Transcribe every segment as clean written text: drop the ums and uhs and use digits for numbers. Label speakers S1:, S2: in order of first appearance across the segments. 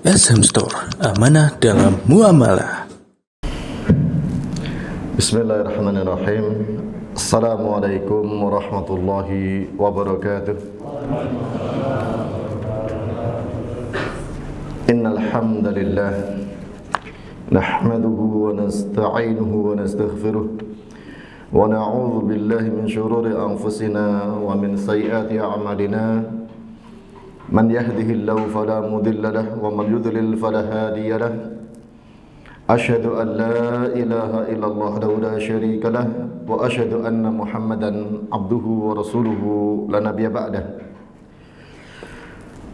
S1: SM Store, amanah dalam muamalah.
S2: Bismillahirrahmanirrahim. Assalamualaikum warahmatullahi wabarakatuh. Innal hamdalillah nahmaduhu wa nasta'inuhu wa nastaghfiruh wa na'udzu billahi min shururi anfusina wa min sayyiati a'malina. Man yahdihillahu fala mudilla lahu wa man yudlil fala hadiya lahu. Asyhadu an la ilaha illallah wahdahu la syarika lah wa asyhadu anna Muhammadan abduhu wa rasuluhu la nabiyya ba'dah.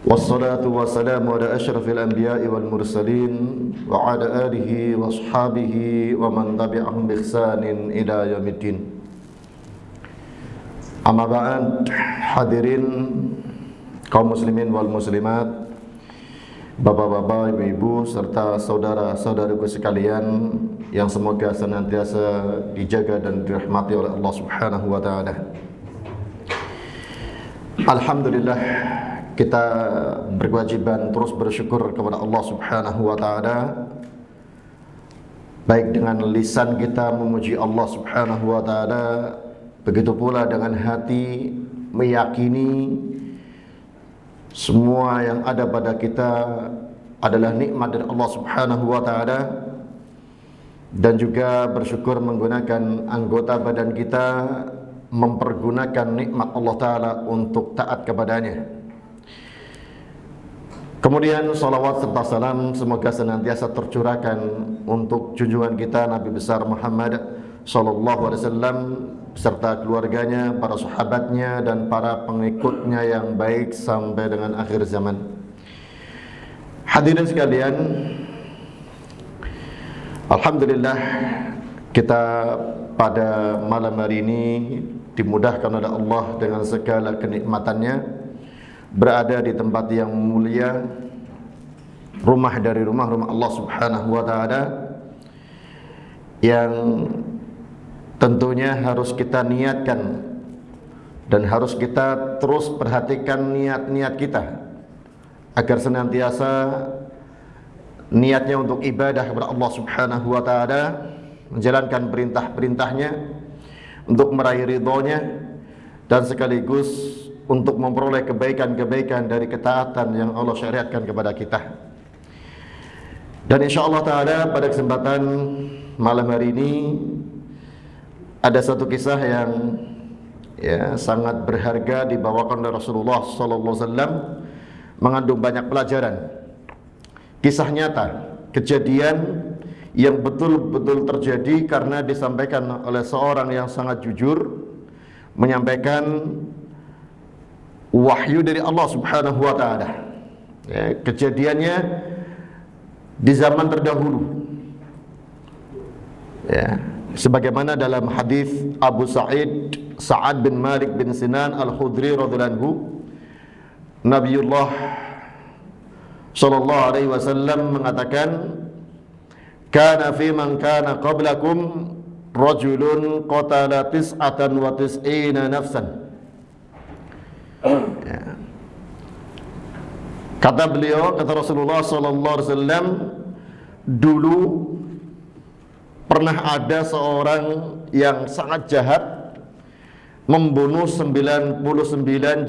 S2: Wassalatu wassalamu ala asyrafil anbiya'i wal mursalin wa ala alihi wa ashabihi wa man tabi'ahum bi ihsanin ila yaumiddin. Amma ba'd, hadirin kaum muslimin wal muslimat, bapak-bapak, ibu-ibu, serta saudara-saudaraku sekalian yang semoga senantiasa dijaga dan dirahmati oleh Allah Subhanahu wa taala. Alhamdulillah, kita berkewajiban terus bersyukur kepada Allah Subhanahu wa taala, baik dengan lisan kita memuji Allah Subhanahu wa taala, begitu pula dengan hati meyakini semua yang ada pada kita adalah nikmat dari Allah Subhanahu wa taala, dan juga bersyukur menggunakan anggota badan kita mempergunakan nikmat Allah taala untuk taat kepadanya. Kemudian salawat serta salam semoga senantiasa tercurahkan untuk junjungan kita Nabi besar Muhammad sallallahu alaihi wasallam serta keluarganya, para sahabatnya, dan para pengikutnya yang baik sampai dengan akhir zaman. Hadirin sekalian, alhamdulillah kita pada malam hari ini dimudahkan oleh Allah dengan segala kenikmatannya berada di tempat yang mulia, rumah dari rumah-rumah Allah Subhanahu wa taala, yang tentunya harus kita niatkan dan harus kita terus perhatikan niat-niat kita agar senantiasa niatnya untuk ibadah kepada Allah Subhanahu wa taala, menjalankan perintah-perintahnya untuk meraih ridhonya, dan sekaligus untuk memperoleh kebaikan-kebaikan dari ketaatan yang Allah syariatkan kepada kita. Dan insyaallah taala pada kesempatan malam hari ini ada satu kisah yang sangat berharga dibawakan oleh Rasulullah sallallahu alaihi wasallam, mengandung banyak pelajaran. Kisah nyata, kejadian yang betul-betul terjadi karena disampaikan oleh seorang yang sangat jujur, menyampaikan wahyu dari Allah Subhanahu wa taala. Kejadiannya di zaman terdahulu. Sebagaimana dalam hadis Abu Sa'ad bin Malik bin Sinan Al-Khudri radhiyallahu anhu, Nabiullah sallallahu alaihi wasallam mengatakan, kana fi man kana qablakum rajulun qatala tis'atan wa tis'ina nafsan. Kata beliau, kata Rasulullah sallallahu alaihi wasallam, dulu pernah ada seorang yang sangat jahat membunuh 99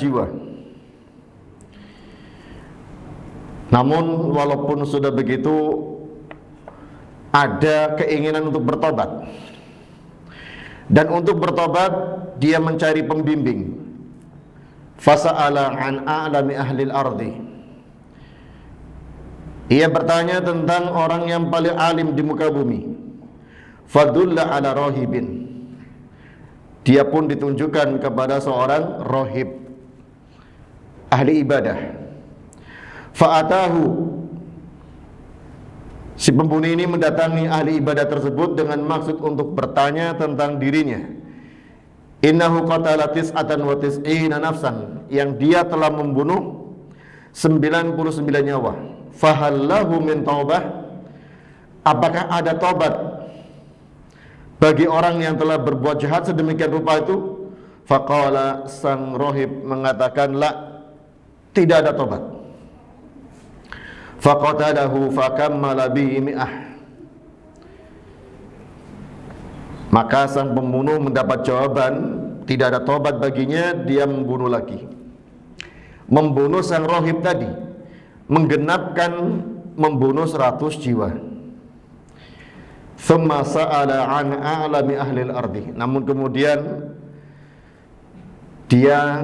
S2: jiwa. Namun walaupun sudah begitu, ada keinginan untuk bertobat. Dan untuk bertobat dia mencari pembimbing. Fasa'ala an a'lami ahli al-ardi. Ia bertanya tentang orang yang paling alim di muka bumi. Fadulla ala rohibin. Dia pun ditunjukkan kepada seorang rohib, ahli ibadah. Fa'atahu. Si pembunuh ini mendatangi ahli ibadah tersebut dengan maksud untuk bertanya tentang dirinya. Innahu qatala tis'atan wa tis'ina nafsan, yang dia telah membunuh 99 nyawa. Fahallahu min taubah. Apakah ada taubat bagi orang yang telah berbuat jahat sedemikian rupa itu? Faqala, sang rohib mengatakan, la, tidak ada tobat. faqatalahu fakammala bihi mi'ah. Maka sang pembunuh mendapat jawaban, tidak ada tobat baginya, dia membunuh lagi. Membunuh sang rohib tadi, menggenapkan membunuh 100 jiwa. Thumma sa'ala an a'lami ahli al-ardi. Namun kemudian dia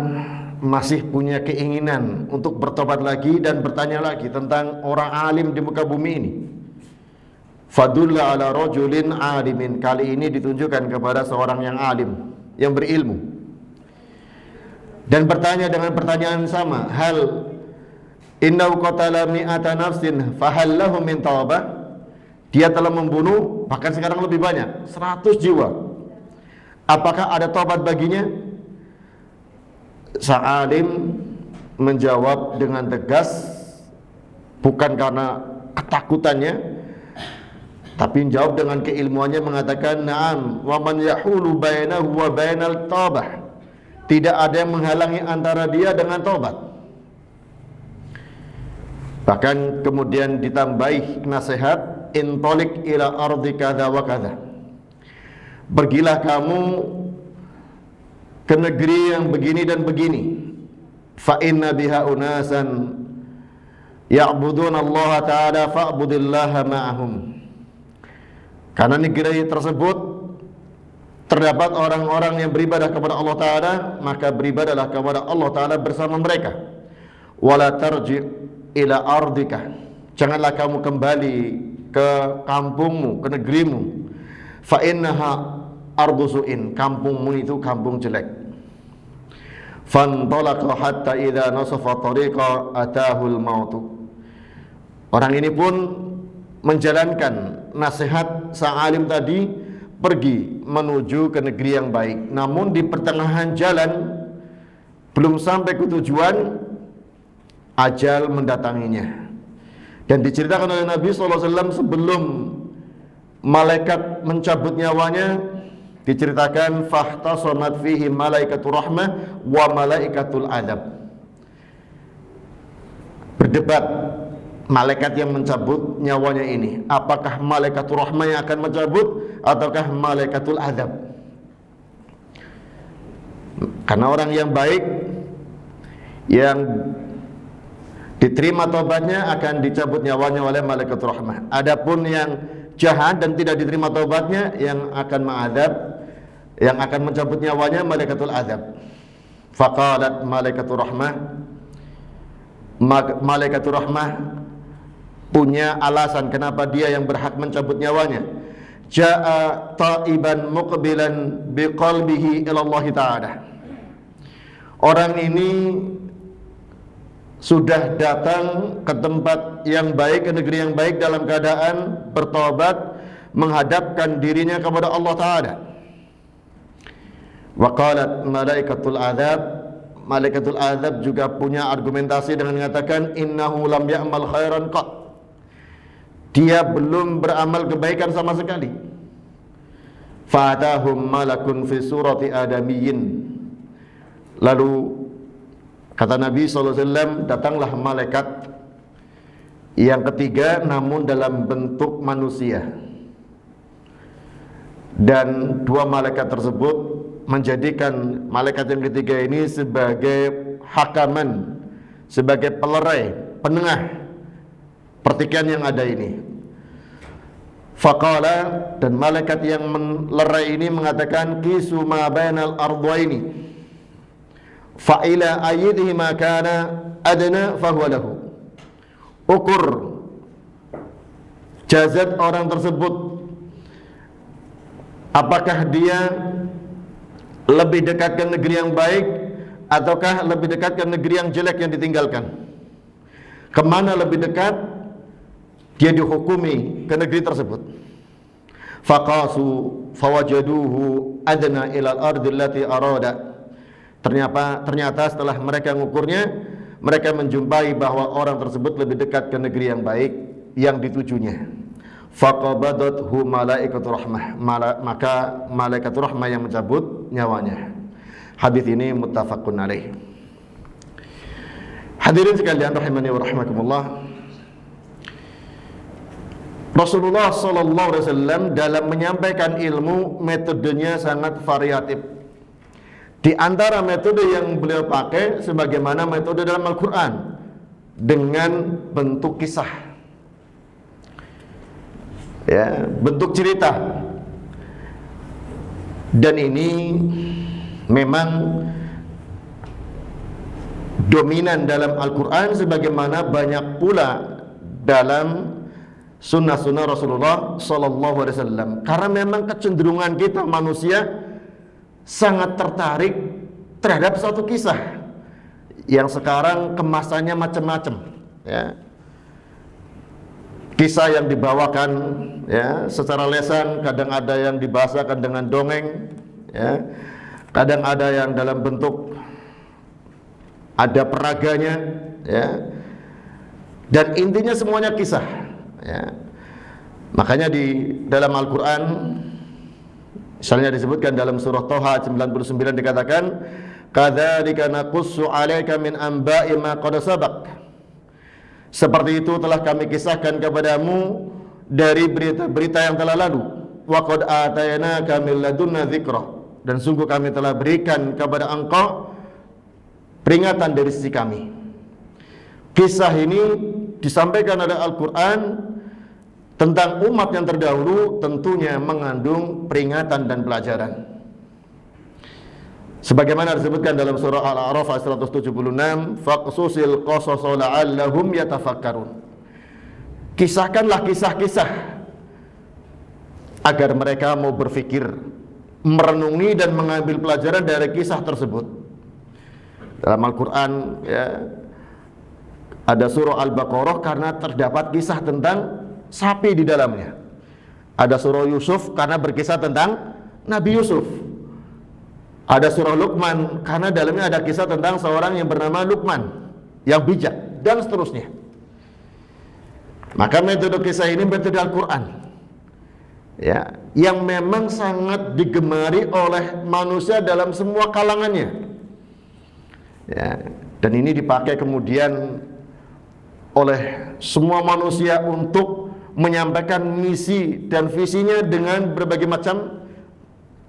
S2: masih punya keinginan untuk bertobat lagi dan bertanya lagi tentang orang alim di muka bumi ini. Fadulla ala rajulin alimin. Kali ini ditunjukkan kepada seorang yang alim, yang berilmu, dan bertanya dengan pertanyaan sama. Hal innahu qatala mi'ata nafsin fahal lahu min taubah. Dia telah membunuh, bahkan sekarang lebih banyak, 100 jiwa. Apakah ada taubat baginya? Sang alim menjawab dengan tegas, bukan karena ketakutannya, tapi menjawab dengan keilmuannya, mengatakan na'am wa man yahulu bainahu wa bainal taubah. Tidak ada yang menghalangi antara dia dengan taubat. Bahkan kemudian ditambahi nasihat, intolik ila ardi kadha wa kadha. Pergilah kamu ke negeri yang begini dan begini. Fa inna biha unasan ya'buduna Allah ta'ala fa'budillaha ma'ahum. Karena negeri tersebut terdapat orang-orang yang beribadah kepada Allah Ta'ala, maka beribadahlah kepada Allah Ta'ala bersama mereka. Wala tarji' ila ardika. Janganlah kamu kembali ke kampungmu, ke negerimu. Fa innaha ardusu'in. Kampungmu itu kampung jelek. Fantalaqa hatta idza nasafa tariqa atahul mautu. Orang ini pun menjalankan nasihat sang alim tadi, pergi menuju ke negeri yang baik. Namun di pertengahan jalan, belum sampai ke tujuan, ajal mendatanginya. Dan diceritakan oleh Nabi SAW sebelum malaikat mencabut nyawanya, diceritakan fahtasamat fihi malaikatur rahmah wa malaikatul adab. Berdebat malaikat yang mencabut nyawanya ini, apakah malaikatur rahmah yang akan mencabut ataukah malaikatul adab. Karena orang yang baik yang diterima taubatnya akan dicabut nyawanya oleh malaikatur rahmah. Adapun yang jahat dan tidak diterima taubatnya, yang akan mengadab, yang akan mencabut nyawanya malaikatul adab. Faqalat malaikatur rahmah, malaikatur rahmah punya alasan kenapa dia yang berhak mencabut nyawanya. Ja'a ta'iban muqbilan biqalbihi ila Allah Ta'ala. Orang ini sudah datang ke tempat yang baik, ke negeri yang baik dalam keadaan bertobat, menghadapkan dirinya kepada Allah Ta'ala. Wa qalat malaikatul azab. Malaikatul azab juga punya argumentasi dengan mengatakan innahu lam ya'mal khairan qat. Dia belum beramal kebaikan sama sekali. Fatahum malakun fi surati adamiyyin. Lalu kata Nabi SAW, datanglah malaikat yang ketiga namun dalam bentuk manusia. Dan dua malaikat tersebut menjadikan malaikat yang ketiga ini sebagai hakaman, sebagai pelerai, penengah pertikaian yang ada ini. Faqala, dan malaikat yang melerai ini mengatakan kisu ma bainal ardhaini fa ila ayyihi ma kana adna fa huwa lahu. Ukur jazat orang tersebut, apakah dia lebih dekat ke negeri yang baik ataukah lebih dekat ke negeri yang jelek yang ditinggalkan. Kemana lebih dekat, dia dihukumi ke negeri tersebut. Faqasu fawajaduhu adna ila al-ardi allati arada. Ternyata setelah mereka mengukurnya, mereka menjumpai bahwa orang tersebut lebih dekat ke negeri yang baik yang ditujunya. Faqabadathu malaikatur rahmah. Maka malaikatur rahmah yang mencabut nyawanya. Hadis ini muttafaqun alaih. Hadirin sekalian rahimani wa rahimakumullah. Rasulullah sallallahu alaihi wasallam dalam menyampaikan ilmu metodenya sangat variatif. Di antara metode yang beliau pakai sebagaimana metode dalam Al-Qur'an dengan bentuk kisah. Ya, bentuk cerita. Dan ini memang dominan dalam Al-Quran sebagaimana banyak pula dalam sunnah-sunnah Rasulullah Sallallahu Alaihi Wasallam. Karena memang kecenderungan kita manusia sangat tertarik terhadap suatu kisah yang sekarang kemasannya macam-macam. Ya. Kisah yang dibawakan ya secara lesan, kadang ada yang dibahasakan dengan dongeng, ya. Kadang ada yang dalam bentuk ada peraganya, ya. Dan intinya semuanya kisah, ya. Makanya di dalam Al-Quran misalnya disebutkan dalam surah Thaha 99 dikatakan kadzalika naqussu 'alaika min anba'i ma qad sabaq. Seperti itu telah kami kisahkan kepadamu dari berita-berita yang telah lalu. Wa qad atainaka min ladunna dzikra, dan sungguh kami telah berikan kepada engkau peringatan dari sisi kami. Kisah ini disampaikan oleh Al-Quran tentang umat yang terdahulu, tentunya mengandung peringatan dan pelajaran. Sebagaimana disebutkan dalam surah Al-A'raf ayat 176, faqsusil qasasa la'allahum yatafakkarun. Kisahkanlah kisah-kisah agar mereka mau berfikir, merenungi dan mengambil pelajaran dari kisah tersebut. Dalam Al-Quran ya, ada surah Al-Baqarah karena terdapat kisah tentang sapi di dalamnya. Ada surah Yusuf karena berkisah tentang Nabi Yusuf. Ada surah Luqman karena dalamnya ada kisah tentang seorang yang bernama Luqman yang bijak, dan seterusnya. Maka metode kisah ini metode Al-Quran, ya, yang memang sangat digemari oleh manusia dalam semua kalangannya, ya. Dan ini dipakai kemudian oleh semua manusia untuk menyampaikan misi dan visinya dengan berbagai macam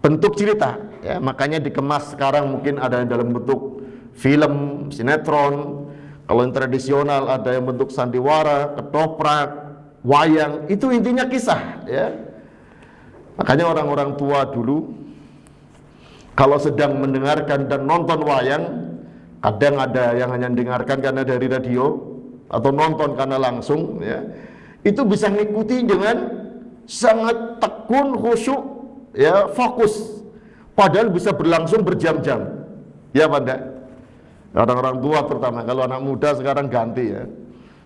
S2: bentuk cerita, ya. Makanya dikemas sekarang mungkin ada yang dalam bentuk film, sinetron. Kalau yang tradisional ada yang bentuk sandiwara, ketoprak, wayang. Itu intinya kisah, ya. Makanya orang-orang tua dulu kalau sedang mendengarkan dan nonton wayang, kadang ada yang hanya dengarkan karena dari radio atau nonton karena langsung, ya. Itu bisa ngikuti dengan sangat tekun, khusyuk, ya, fokus. Padahal bisa berlangsung berjam-jam. Ya, Pak Ndak? Orang-orang tua terutama, kalau anak muda sekarang ganti, ya,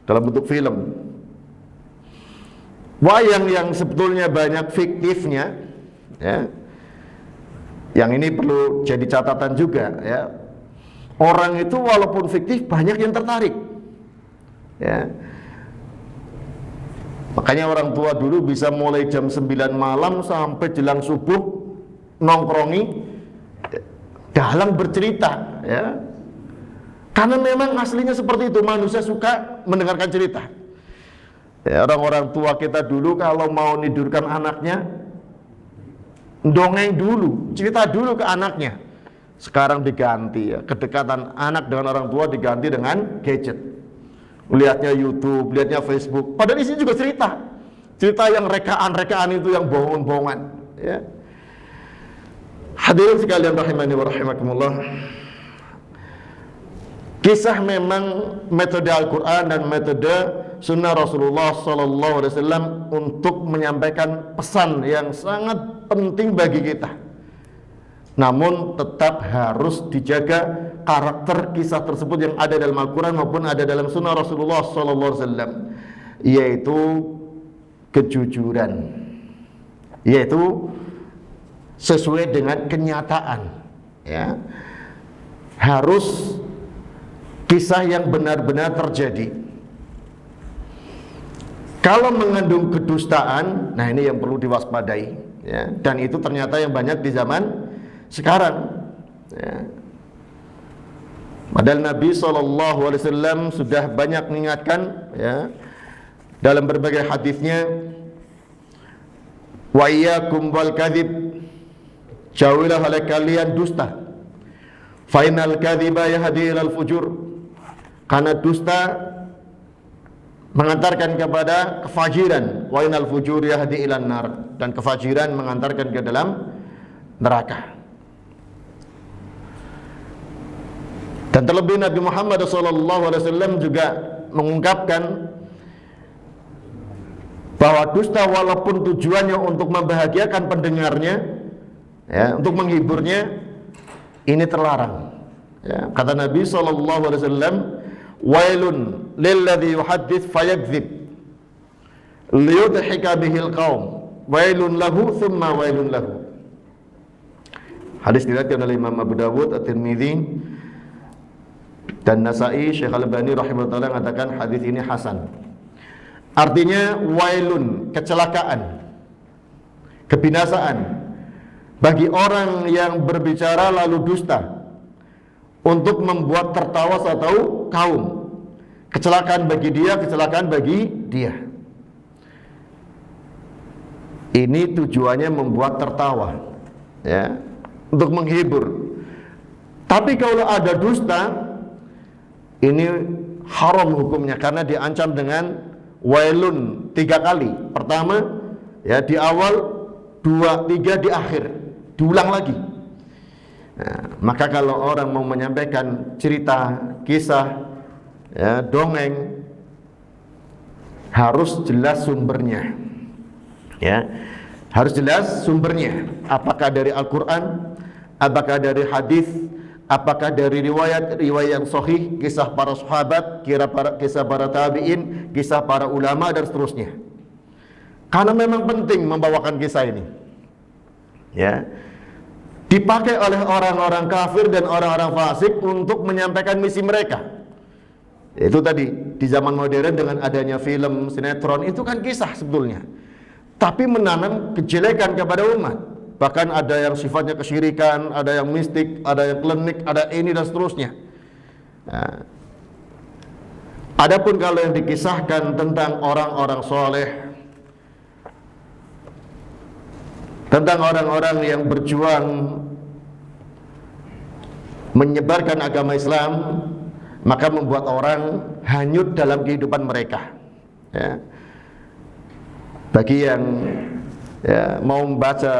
S2: dalam bentuk film. Wayang yang sebetulnya banyak fiktifnya, ya. Yang ini perlu jadi catatan juga, ya. Orang itu walaupun fiktif banyak yang tertarik, ya. Makanya orang tua dulu bisa mulai jam 9 malam sampai jelang subuh nongkrongi dalang bercerita, ya. Karena memang aslinya seperti itu, manusia suka mendengarkan cerita. Ya, orang-orang tua kita dulu kalau mau nidurkan anaknya, dongeng dulu, cerita dulu ke anaknya. Sekarang diganti, ya, kedekatan anak dengan orang tua diganti dengan gadget. Lihatnya YouTube, lihatnya Facebook. Padahal isinya juga cerita. Cerita yang rekaan-rekaan itu, yang bohongan-bohongan, ya. Hadirin sekalian rahimani wa rahimakumullah. Kisah memang metode Al-Quran dan metode sunnah Rasulullah Sallallahu Alaihi Wasallam untuk menyampaikan pesan yang sangat penting bagi kita. Namun tetap harus dijaga karakter kisah tersebut yang ada dalam Al-Quran maupun ada dalam sunnah Rasulullah Sallallahu Alaihi Wasallam, yaitu kejujuran, yaitu sesuai dengan kenyataan, ya. Harus kisah yang benar-benar terjadi. Kalau mengandung kedustaan, nah ini yang perlu diwaspadai, ya. Dan itu ternyata yang banyak di zaman sekarang, ya. Padahal Nabi SAW sudah banyak mengingatkan, ya, dalam berbagai hadisnya Wa iyyakum wal kadzib, jauhilah oleh kalian dusta. Fa innal kadziba yahdi ilal fujur, karena dusta mengantarkan kepada kefajiran. Wa innal fujur yahdi ilan nar, dan kefajiran mengantarkan ke dalam neraka. Dan terlebih Nabi Muhammad SAW juga mengungkapkan bahwa dusta walaupun tujuannya untuk membahagiakan pendengarnya, ya, untuk menghiburnya, ini terlarang. Ya, kata Nabi SAW, wailun lilladzi yuhaddits fayakdzib liyudhika bihil qaum, wailun lahu thumma wailun lahu. Hadis diriwayatkan oleh Imam Abu Dawud, At-Tirmidzi dan Nasa'i. Syekh Al-Albani rahimahullah mengatakan hadis ini hasan. Artinya wailun, kecelakaan, kebinasaan bagi orang yang berbicara lalu dusta untuk membuat tertawa satu kaum. Kecelakaan bagi dia, kecelakaan bagi dia. Ini tujuannya membuat tertawa, ya, untuk menghibur. Tapi kalau ada dusta, ini haram hukumnya, karena diancam dengan wailun 3 kali. Pertama, ya, di awal, 2, 3 di akhir, diulang lagi. Nah, maka kalau orang mau menyampaikan cerita, kisah, ya, dongeng, harus jelas sumbernya. Ya, harus jelas sumbernya. Apakah dari Al-Quran, apakah dari hadis, apakah dari riwayat yang sahih, kisah para sahabat, kisah para tabi'in, kisah para ulama, dan seterusnya. Karena memang penting membawakan kisah ini, ya, dipakai oleh orang-orang kafir dan orang-orang fasik untuk menyampaikan misi mereka. Itu tadi, di zaman modern dengan adanya film, sinetron, itu kan kisah sebetulnya, tapi menanam kejelekan kepada umat. Bahkan ada yang sifatnya kesyirikan, ada yang mistik, ada yang klinik, ada ini dan seterusnya. Nah, adapun kalau yang dikisahkan tentang orang-orang soleh, tentang orang-orang yang berjuang menyebarkan agama Islam, maka membuat orang hanyut dalam kehidupan mereka. Ya. Bagi yang, ya, mau membaca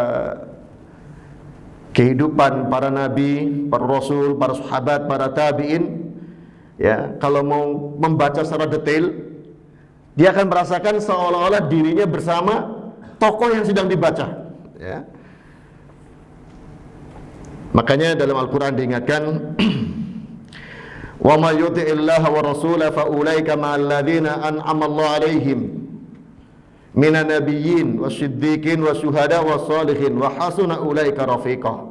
S2: kehidupan para nabi, para rasul, para sahabat, para tabi'in, ya, kalau mau membaca secara detail, dia akan merasakan seolah-olah dirinya bersama tokoh yang sedang dibaca, ya. Makanya dalam Al-Quran diingatkan, wa may yuti'illaha wa rasulahu fa ulaika ma'al ladzina an'ama Allahu 'alaihim minan nabiyyin wasyiddiqin wasyuhada wassalihin wa hasuna ulaika rafiqa.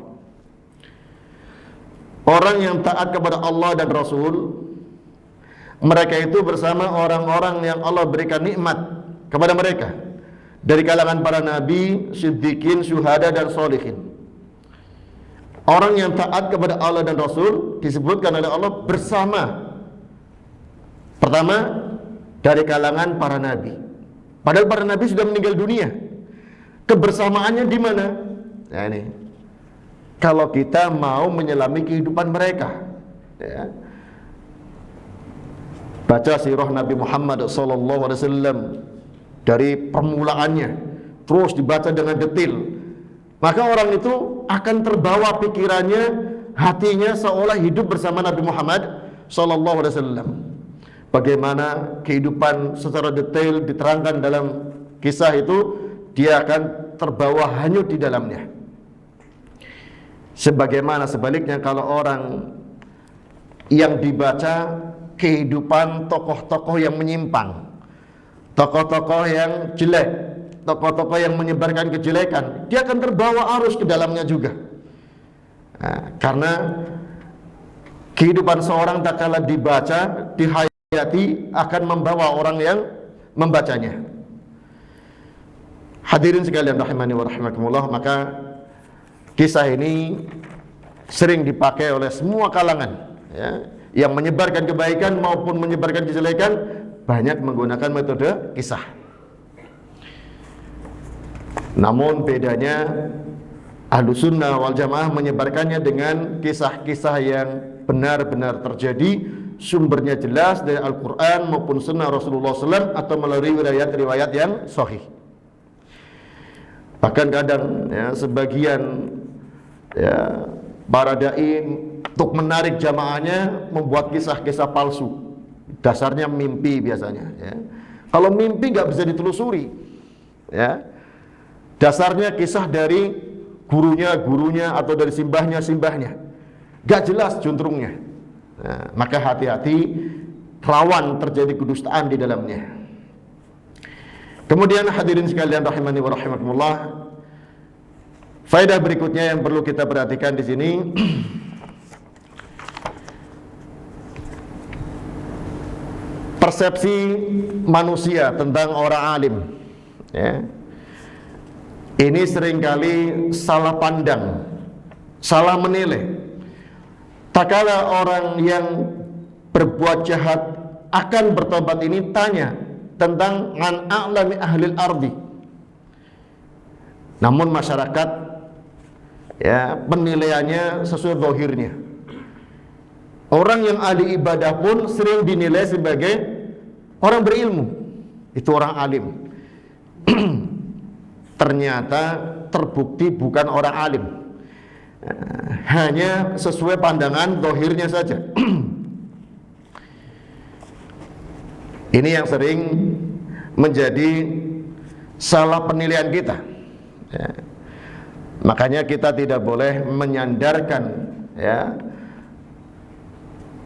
S2: Orang yang taat kepada Allah dan Rasul, mereka itu bersama orang-orang yang Allah berikan nikmat kepada mereka dari kalangan para nabi, siddiqin, syuhada, dan sholihin. Orang yang taat kepada Allah dan Rasul disebutkan oleh Allah bersama, pertama, dari kalangan para nabi. Padahal para nabi sudah meninggal dunia. Kebersamaannya di mana? Nah, ini, kalau kita mau menyelami kehidupan mereka, ya, baca sirah Nabi Muhammad SAW dari permulaannya, terus dibaca dengan detail, maka orang itu akan terbawa pikirannya, hatinya seolah hidup bersama Nabi Muhammad SAW. Bagaimana kehidupan secara detail diterangkan dalam kisah itu, dia akan terbawa hanyut di dalamnya. Sebagaimana sebaliknya kalau orang yang dibaca kehidupan tokoh-tokoh yang menyimpang, tokoh-tokoh yang jelek, tokoh-tokoh yang menyebarkan kejelekan, dia akan terbawa arus ke dalamnya juga. Nah, karena kehidupan seorang tak kala dibaca, dihayati, akan membawa orang yang membacanya. Hadirin sekalian rahimani wa rahimakumullah, maka kisah ini sering dipakai oleh semua kalangan, ya, yang menyebarkan kebaikan maupun menyebarkan kejelekan, banyak menggunakan metode kisah. Namun bedanya Ahlus Sunnah wal Jamaah menyebarkannya dengan kisah-kisah yang benar-benar terjadi, sumbernya jelas dari Al-Quran maupun Sunnah Rasulullah SAW atau melalui riwayat-riwayat yang sahih. Bahkan kadang ya, sebagian ya, para dai untuk menarik jamaahnya membuat kisah-kisah palsu. Dasarnya mimpi biasanya. Ya. Kalau mimpi nggak bisa ditelusuri, ya. Dasarnya kisah dari gurunya atau dari simbahnya, nggak jelas juntrungnya. Nah, maka hati-hati, rawan terjadi kedustaan di dalamnya. Kemudian hadirin sekalian rahimani wa rahimakumullah, faedah berikutnya yang perlu kita perhatikan di sini persepsi manusia tentang orang alim, ya. Ini seringkali salah pandang, salah menilai. Tak kala orang yang berbuat jahat akan bertobat ini tanya tentang an a'lami ahlil ardi. Namun masyarakat ya penilaiannya sesuai zahirnya. Orang yang ahli ibadah pun sering dinilai sebagai orang berilmu. Itu orang alim. Ternyata terbukti bukan orang alim. Hanya sesuai pandangan zahirnya saja. Ini yang sering menjadi salah penilaian kita, ya. Makanya kita tidak boleh menyandarkan, ya,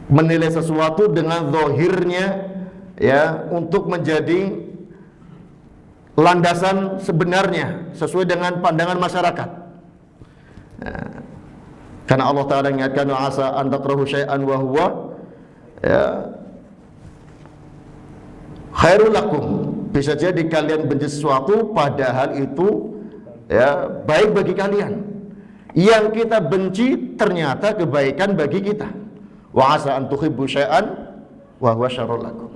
S2: menilai sesuatu dengan zahirnya, ya, untuk menjadi landasan sebenarnya sesuai dengan pandangan masyarakat. Karena Allah Ta'ala ingatkan, wa asa an takrahu syai'an wa huwa khairul lakum. Bisa jadi kalian benci sesuatu padahal itu ya baik bagi kalian. Yang kita benci ternyata kebaikan bagi kita. Wa asa an tuhibbu syai'an wa huwa syarrul lakum.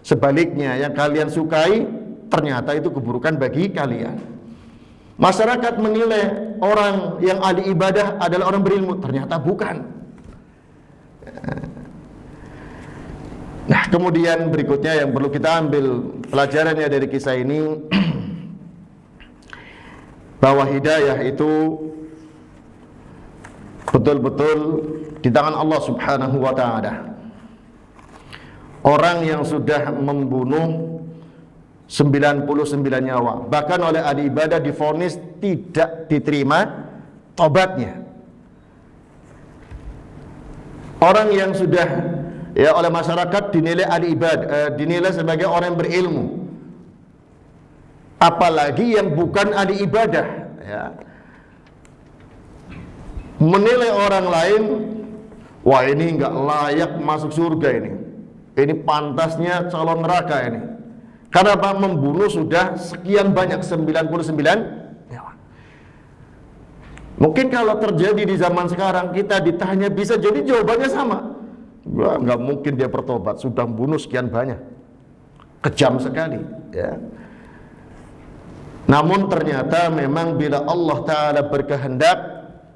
S2: Sebaliknya yang kalian sukai ternyata itu keburukan bagi kalian. Masyarakat menilai orang yang ahli ibadah adalah orang berilmu, ternyata bukan. Nah, kemudian berikutnya yang perlu kita ambil pelajarannya dari kisah ini bahwa hidayah itu betul-betul di tangan Allah Subhanahu wa ta'ala. Orang yang sudah membunuh 99 nyawa, bahkan oleh ahli ibadah divonis tidak diterima tobatnya. Orang yang sudah ya oleh masyarakat dinilai ahli ibadah, dinilai sebagai orang yang berilmu, apalagi yang bukan ahli ibadah, ya, menilai orang lain, wah ini enggak layak masuk surga ini pantasnya calon neraka ini. Karena apa? Membunuh sudah sekian banyak, 99 nyawa. Mungkin kalau terjadi di zaman sekarang kita ditanya bisa jadi jawabannya sama. Wah, nggak mungkin dia bertobat, sudah membunuh sekian banyak. Kejam sekali, ya. Namun ternyata memang bila Allah Ta'ala berkehendak,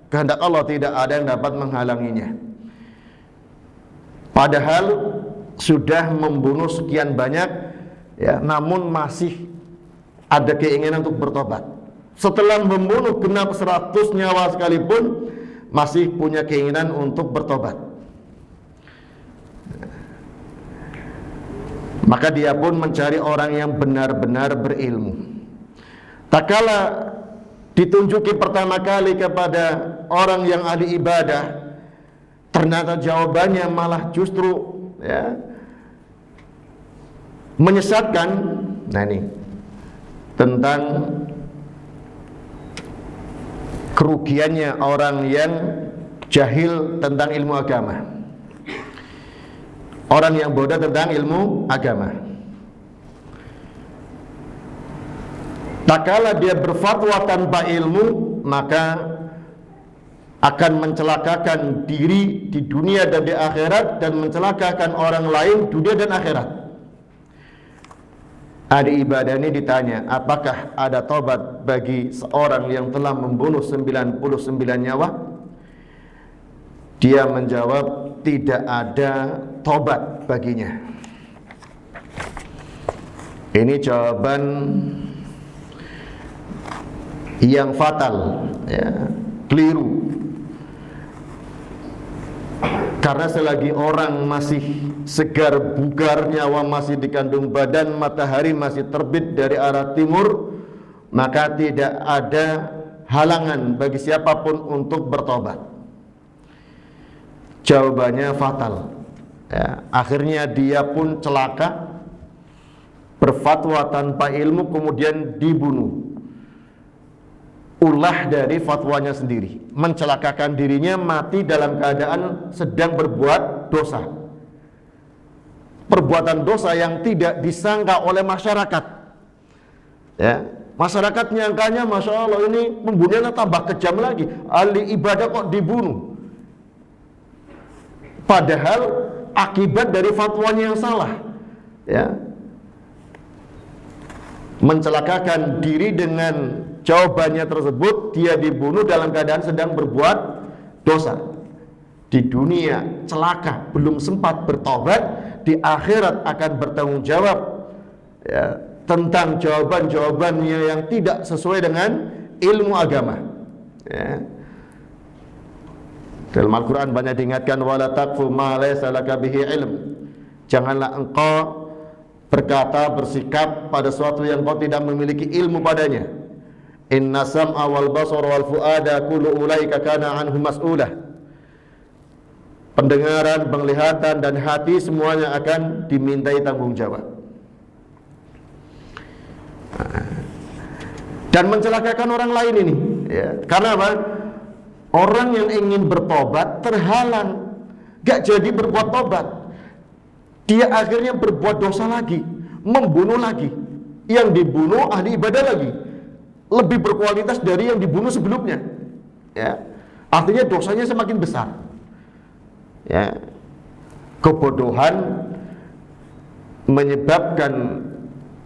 S2: kehendak Allah tidak ada yang dapat menghalanginya. Padahal sudah membunuh sekian banyak, ya, namun masih ada keinginan untuk bertobat. Setelah membunuh genap 100 nyawa sekalipun masih punya keinginan untuk bertobat. Maka dia pun mencari orang yang benar-benar berilmu. Tak kala ditunjuki pertama kali kepada orang yang ahli ibadah, ternyata jawabannya malah justru, ya, menyesatkan. Nah ini tentang kerugiannya orang yang jahil tentang ilmu agama, orang yang bodoh tentang ilmu agama. Tak kala dia berfatwa tanpa ilmu, maka akan mencelakakan diri di dunia dan di akhirat, dan mencelakakan orang lain dunia dan akhirat. ahli ibadah ini ditanya, apakah ada tobat bagi seorang yang telah membunuh 99 nyawa? Dia menjawab, tidak ada tobat baginya. Ini jawaban yang fatal, ya, keliru. Karena selagi orang masih segar bugar, nyawa masih dikandung badan, matahari masih terbit dari arah timur, maka tidak ada halangan bagi siapapun untuk bertobat. Jawabannya fatal, ya, akhirnya dia pun celaka, berfatwa tanpa ilmu, kemudian dibunuh. Ulah dari fatwanya sendiri, mencelakakan dirinya, mati dalam keadaan sedang berbuat dosa. Perbuatan dosa yang tidak disangka oleh masyarakat, ya, masyarakat nyangkanya, Masya Allah, ini pembunuhnya tambah kejam lagi, ahli ibadah kok dibunuh. Padahal akibat dari fatwanya yang salah, ya, mencelakakan diri dengan jawabannya tersebut, dia dibunuh dalam keadaan sedang berbuat dosa. Di dunia celaka, belum sempat bertobat, di akhirat akan bertanggung jawab, ya, tentang jawaban-jawabannya yang tidak sesuai dengan ilmu agama, ya. Dalam Al-Quran banyak diingatkan, wala taqfu ma laysa laka bihi ilm. Janganlah engkau berkata, bersikap pada sesuatu yang kau tidak memiliki ilmu padanya. Inna sam'a wal basara wal fu'ada kullu ulaika kana anhu mas'ulah. Pendengaran, penglihatan dan hati semuanya akan dimintai tanggung jawab. Dan mencelakakan orang lain ini, ya. Karena apa? Orang yang ingin bertobat terhalang, gak jadi berbuat tobat. Dia akhirnya berbuat dosa lagi, membunuh lagi. Yang dibunuh ahli ibadah lagi, lebih berkualitas dari yang dibunuh sebelumnya, ya. Artinya dosanya semakin besar, ya. Kebodohan menyebabkan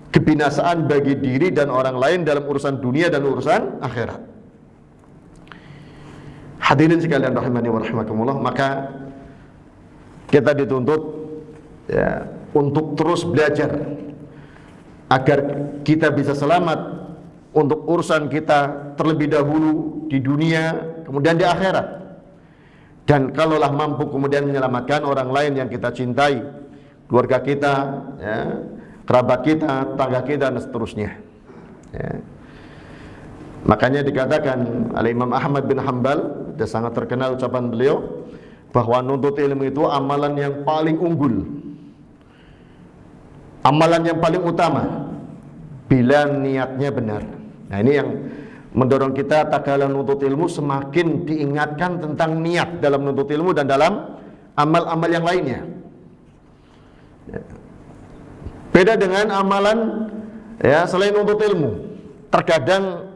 S2: kebinasaan bagi diri dan orang lain dalam urusan dunia dan urusan akhirat. Hadirin sekalian rahimani wa rahimakumullah, maka kita dituntut, ya, untuk terus belajar agar kita bisa selamat untuk urusan kita terlebih dahulu di dunia, kemudian di akhirat. Dan kalaulah mampu kemudian menyelamatkan orang lain yang kita cintai, keluarga kita, ya, kerabat kita, tetangga kita, dan seterusnya, ya. Makanya dikatakan oleh Imam Ahmad bin Hanbal, sudah sangat terkenal ucapan beliau, bahwa nuntut ilmu itu amalan yang paling unggul, amalan yang paling utama, bila niatnya benar. Nah, ini yang mendorong kita tak kalah nuntut ilmu semakin diingatkan tentang niat dalam nuntut ilmu dan dalam amal-amal yang lainnya. Beda dengan amalan, ya, selain nuntut ilmu, terkadang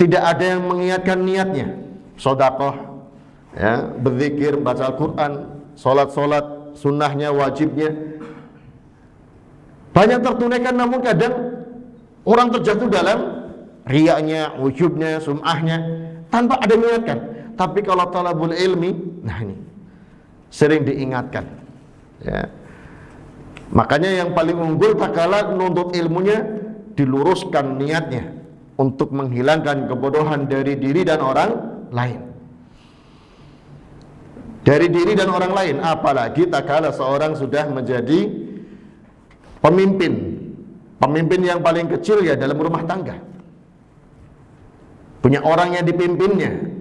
S2: tidak ada yang mengingatkan niatnya. Sedekah, ya, berzikir, baca Al-Quran, solat sunnahnya, wajibnya banyak tertunaikan, namun kadang orang terjatuh dalam riyanya, ujubnya, sum'ahnya, tanpa ada yang mengingatkan. Tapi kalau talabul ilmi, nah ini sering diingatkan, ya. Makanya yang paling unggul tak kalah nuntut ilmunya diluruskan niatnya untuk menghilangkan kebodohan dari diri dan orang lain. Dari diri dan orang lain, apalagi tak kalah seorang sudah menjadi pemimpin. Pemimpin yang paling kecil, ya, dalam rumah tangga, punya orang yang dipimpinnya,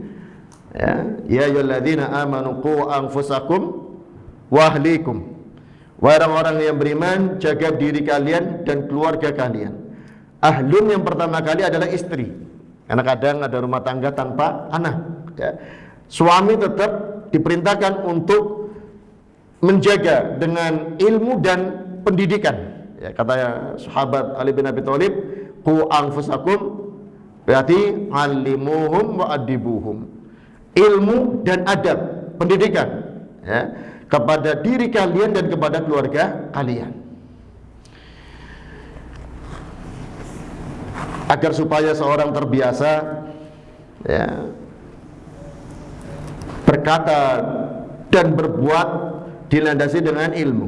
S2: ya ayyuhalladzina amanu qu anfusakum wa ahlikum. Wahai orang-orang yang beriman, jaga diri kalian dan keluarga kalian. Ahlun yang pertama kali adalah istri, karena kadang ada rumah tangga tanpa anak, ya. Suami tetap diperintahkan untuk menjaga dengan ilmu dan pendidikan, ya, kata sahabat Ali bin Abi Thalib, qu anfusakum, berarti alimuhum wa adibuhum, ilmu dan adab, pendidikan, ya, kepada diri kalian dan kepada keluarga kalian. agar supaya seorang terbiasa ya, berkata dan berbuat dilandasi dengan ilmu.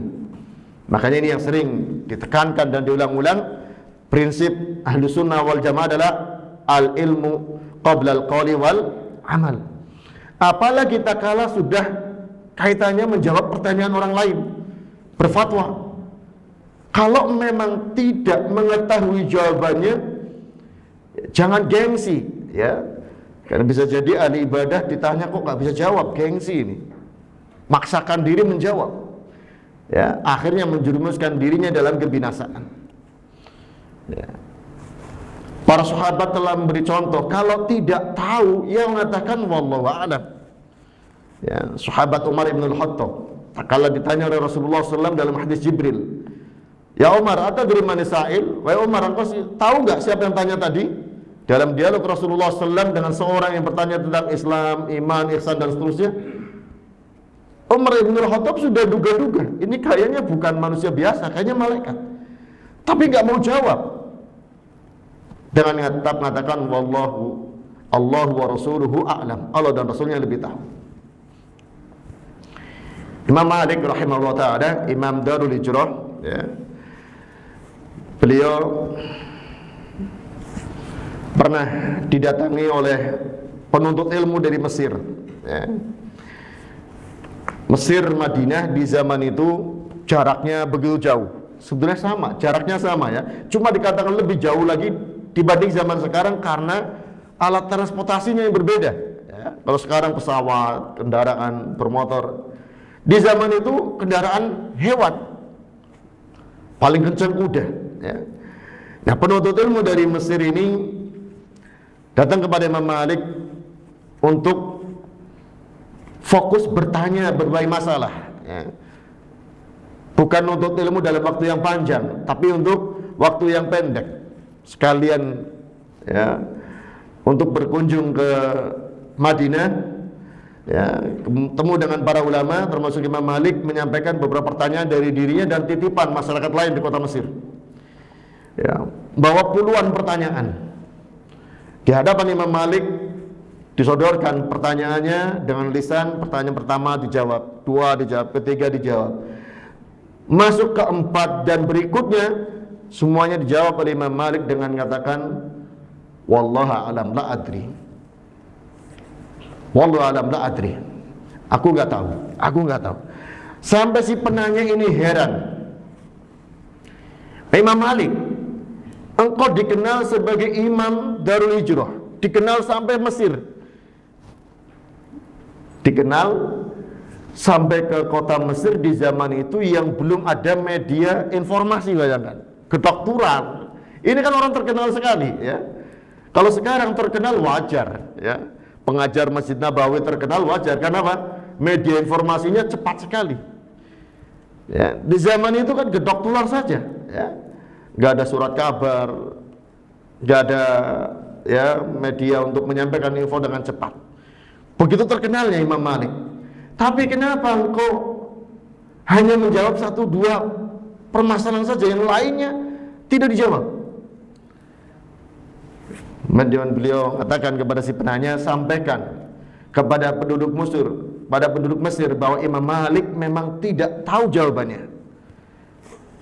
S2: Makanya ini yang sering ditekankan dan diulang-ulang, prinsip Ahlus Sunnah wal Jamaah adalah al ilmu qabla al qawli wal amal. Apalagi tak kala sudah kaitannya menjawab pertanyaan orang lain, berfatwa. Kalau memang tidak mengetahui jawabannya, jangan gengsi, ya. Karena bisa jadi ahli ibadah ditanya kok nggak bisa jawab, gengsi ini, maksakan diri menjawab, ya. Akhirnya menjerumuskan dirinya dalam kebinasaan. Ya. Para sahabat telah memberi contoh, kalau tidak tahu, ia mengatakan wallahu a'lam. Ya, sahabat Umar ibn al-Khattab, kala ditanya oleh Rasulullah SAW dalam hadis Jibril, ya Umar, atadri man sa'il? Wahai Umar, engkau tahu nggak siapa yang tanya tadi? Dalam dialog Rasulullah SAW dengan seorang yang bertanya tentang Islam, iman, ihsan dan seterusnya, Umar ibn al-Khattab sudah duga-duga, ini kayaknya bukan manusia biasa, kayaknya malaikat. Tapi nggak mau jawab. Dengan tetap mengatakan wallahu Allahu wa rasuluhu a'lam. Allah dan Rasulnya lebih tahu. Imam Malik rahimahullah ta'ala, Imam Darul Hijrah, ya, beliau pernah didatangi oleh penuntut ilmu dari Mesir, ya. Mesir Madinah di zaman itu jaraknya begitu jauh. Sebenarnya sama, jaraknya sama, ya. Cuma dikatakan lebih jauh lagi dibanding zaman sekarang karena alat transportasinya yang berbeda, ya. Kalau sekarang pesawat, kendaraan bermotor, di zaman itu kendaraan hewan, paling kencang kuda, ya. Nah, penuntut ilmu dari Mesir ini datang kepada Imam Malik untuk fokus bertanya berbagai masalah, ya. Bukan untuk ilmu dalam waktu yang panjang, tapi untuk waktu yang pendek. Sekalian, ya, untuk berkunjung ke Madinah, ya, ketemu dengan para ulama termasuk Imam Malik, menyampaikan beberapa pertanyaan dari dirinya dan titipan masyarakat lain di kota Mesir, ya, bawa puluhan pertanyaan. Di hadapan Imam Malik disodorkan pertanyaannya dengan lisan, pertanyaan pertama dijawab, dua dijawab, ketiga dijawab, masuk ke empat dan berikutnya semuanya dijawab oleh Imam Malik dengan mengatakan wallaha alam la adri. Wallahu alam la adri. Aku enggak tahu. Sampai si penanya ini heran. Imam Malik, engkau dikenal sebagai Imam Darul Hijrah, dikenal sampai Mesir, dikenal sampai ke kota Mesir di zaman itu yang belum ada media informasi, bayangkan. Kedokteran, ini kan orang terkenal sekali, ya. Kalau sekarang terkenal wajar, ya. Pengajar Masjid Nabawi terkenal wajar, karena apa? Media informasinya cepat sekali, ya. Di zaman itu kan kedokteran saja, ya. Gak ada surat kabar, gak ada, ya, media untuk menyampaikan info dengan cepat. Begitu terkenalnya Imam Malik. Tapi kenapa engkau hanya menjawab satu dua permasalahan saja, yang lainnya tidak dijawab? Kemudian beliau katakan kepada si penanya, sampaikan kepada penduduk Mesir bahwa Imam Malik memang tidak tahu jawabannya.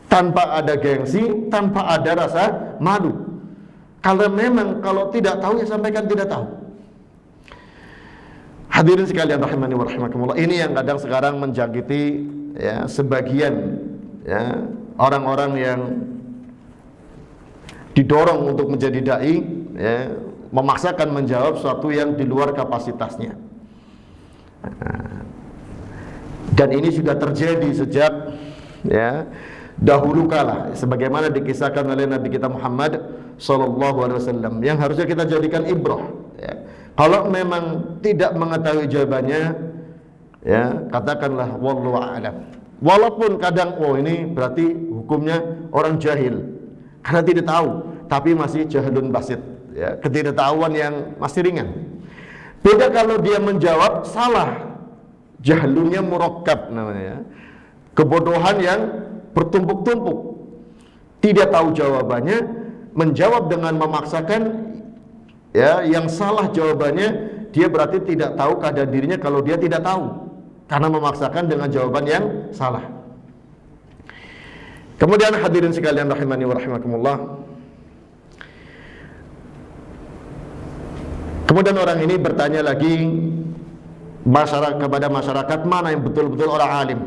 S2: Tanpa ada gengsi, tanpa ada rasa malu. Kalau tidak tahu, ya sampaikan tidak tahu. Hadirin sekalian rahimani wa rahimakumullah, ini yang kadang sekarang menjangkiti, ya, sebagian, ya, orang-orang yang didorong untuk menjadi dai, ya, memaksakan menjawab sesuatu yang di luar kapasitasnya. Dan ini sudah terjadi sejak, ya, dahulu kala, sebagaimana dikisahkan oleh Nabi kita Muhammad SAW, yang harusnya kita jadikan ibrah, ya. Kalau memang tidak mengetahui jawabannya, ya, katakanlah wallahu a'lam. Walaupun kadang, oh ini berarti hukumnya orang jahil karena tidak tahu, tapi masih jahlun basit, ya, ketidaktahuan yang masih ringan. Beda kalau dia menjawab salah, jahlunnya murakkab namanya, ya. Kebodohan yang bertumpuk-tumpuk, tidak tahu jawabannya, menjawab dengan memaksakan, ya, yang salah jawabannya, dia berarti tidak tahu keadaan dirinya kalau dia tidak tahu, karena memaksakan dengan jawaban yang salah. Kemudian hadirin sekalian rahimani wa rahimakumullah, kemudian orang ini bertanya lagi kepada masyarakat, mana yang betul-betul orang alim.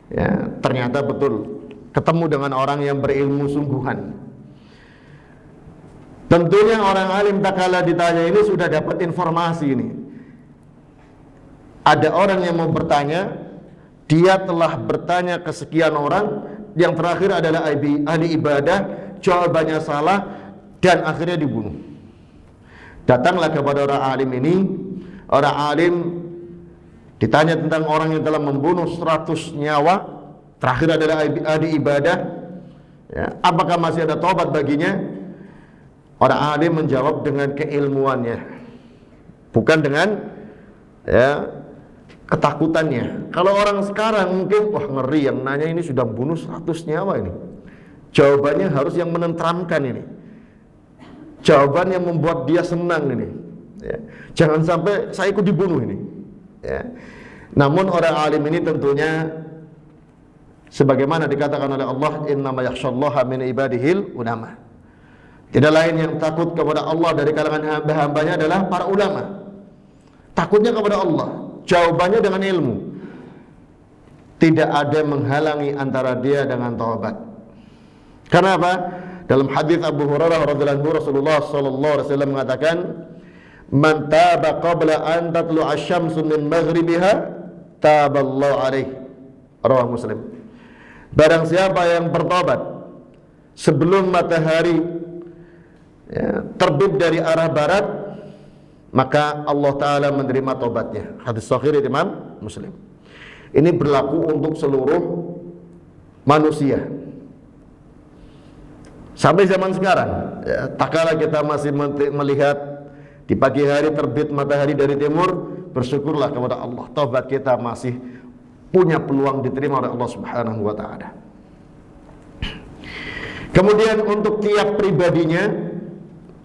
S2: Ya, ternyata betul ketemu dengan orang yang berilmu sungguhan. Tentunya orang alim tak kala ditanya ini sudah dapat informasi ini. Ada orang yang mau bertanya, dia telah bertanya ke sekian orang, yang terakhir adalah ahli ibadah, jawabannya salah, dan akhirnya dibunuh. Datanglah kepada orang alim ini. Orang alim ditanya tentang orang yang telah membunuh 100 nyawa, terakhir adalah ahli ibadah, ya, apakah masih ada taubat baginya? Orang alim menjawab dengan keilmuannya, bukan dengan, ya, ketakutannya. Kalau orang sekarang mungkin, wah ngeri, yang nanya ini sudah bunuh 100 nyawa ini. Jawabannya harus yang menenteramkan ini, jawaban yang membuat dia senang ini, ya. Jangan sampai saya ikut dibunuh ini, ya. Namun orang alim ini tentunya sebagaimana dikatakan oleh Allah, innama yakhsyallaha min ibadihil ulama. Tidak lain yang takut kepada Allah dari kalangan hamba-hambanya adalah para ulama. Takutnya kepada Allah, jawabannya dengan ilmu. Tidak ada menghalangi antara dia dengan taubat. Karena apa? Dalam hadis Abu Hurairah radhiyallahu anhu, Rasulullah sallallahu alaihi wasallam mengatakan, "Man taba qabla an tatlu'a asy-syamsu min maghribiha, taballahu alaihi." Rawahu Muslim. Barang siapa yang bertobat sebelum matahari, ya, terbit dari arah barat, maka Allah Ta'ala menerima taubatnya. Hadis sahih riwayat Imam Muslim. Ini berlaku untuk seluruh manusia sampai zaman sekarang, ya. Tak kala kita masih melihat di pagi hari terbit matahari dari timur, bersyukurlah kepada Allah, taubat kita masih punya peluang diterima oleh Allah Subhanahu wa Ta'ala. Kemudian untuk tiap pribadinya,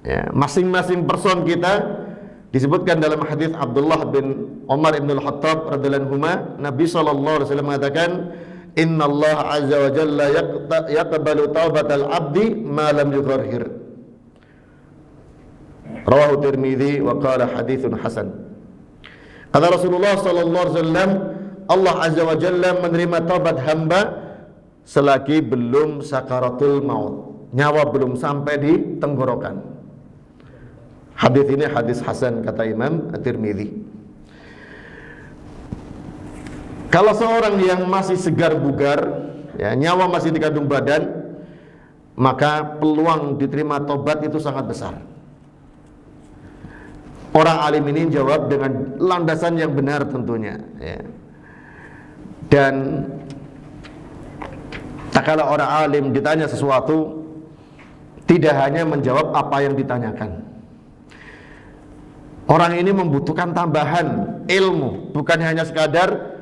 S2: ya, masing-masing person kita, disebutkan dalam hadis Abdullah bin Umar ibn al-Khattab radhiyallahu anhuma, Nabi sallallahu alaihi wasallam mengatakan, innallaha azza wa jalla yaqbalu taubatal abdi ma lam yugharhir. Rawahu Tirmidzi wa qala haditsun hasan. Kata Rasulullah sallallahu alaihi wasallam, Allah azza wa jalla menerima taubat hamba selagi belum sakaratul maut, nyawa belum sampai di tenggorokan. Hadis ini hadis hasan kata Imam At-Tirmidzi. Kalau seorang yang masih segar bugar, ya, nyawa masih di kandung badan, maka peluang diterima tobat itu sangat besar. Orang alim ini jawab dengan landasan yang benar tentunya, ya. Dan tak kala orang alim ditanya sesuatu, tidak hanya menjawab apa yang ditanyakan. Orang ini membutuhkan tambahan ilmu, bukan hanya sekadar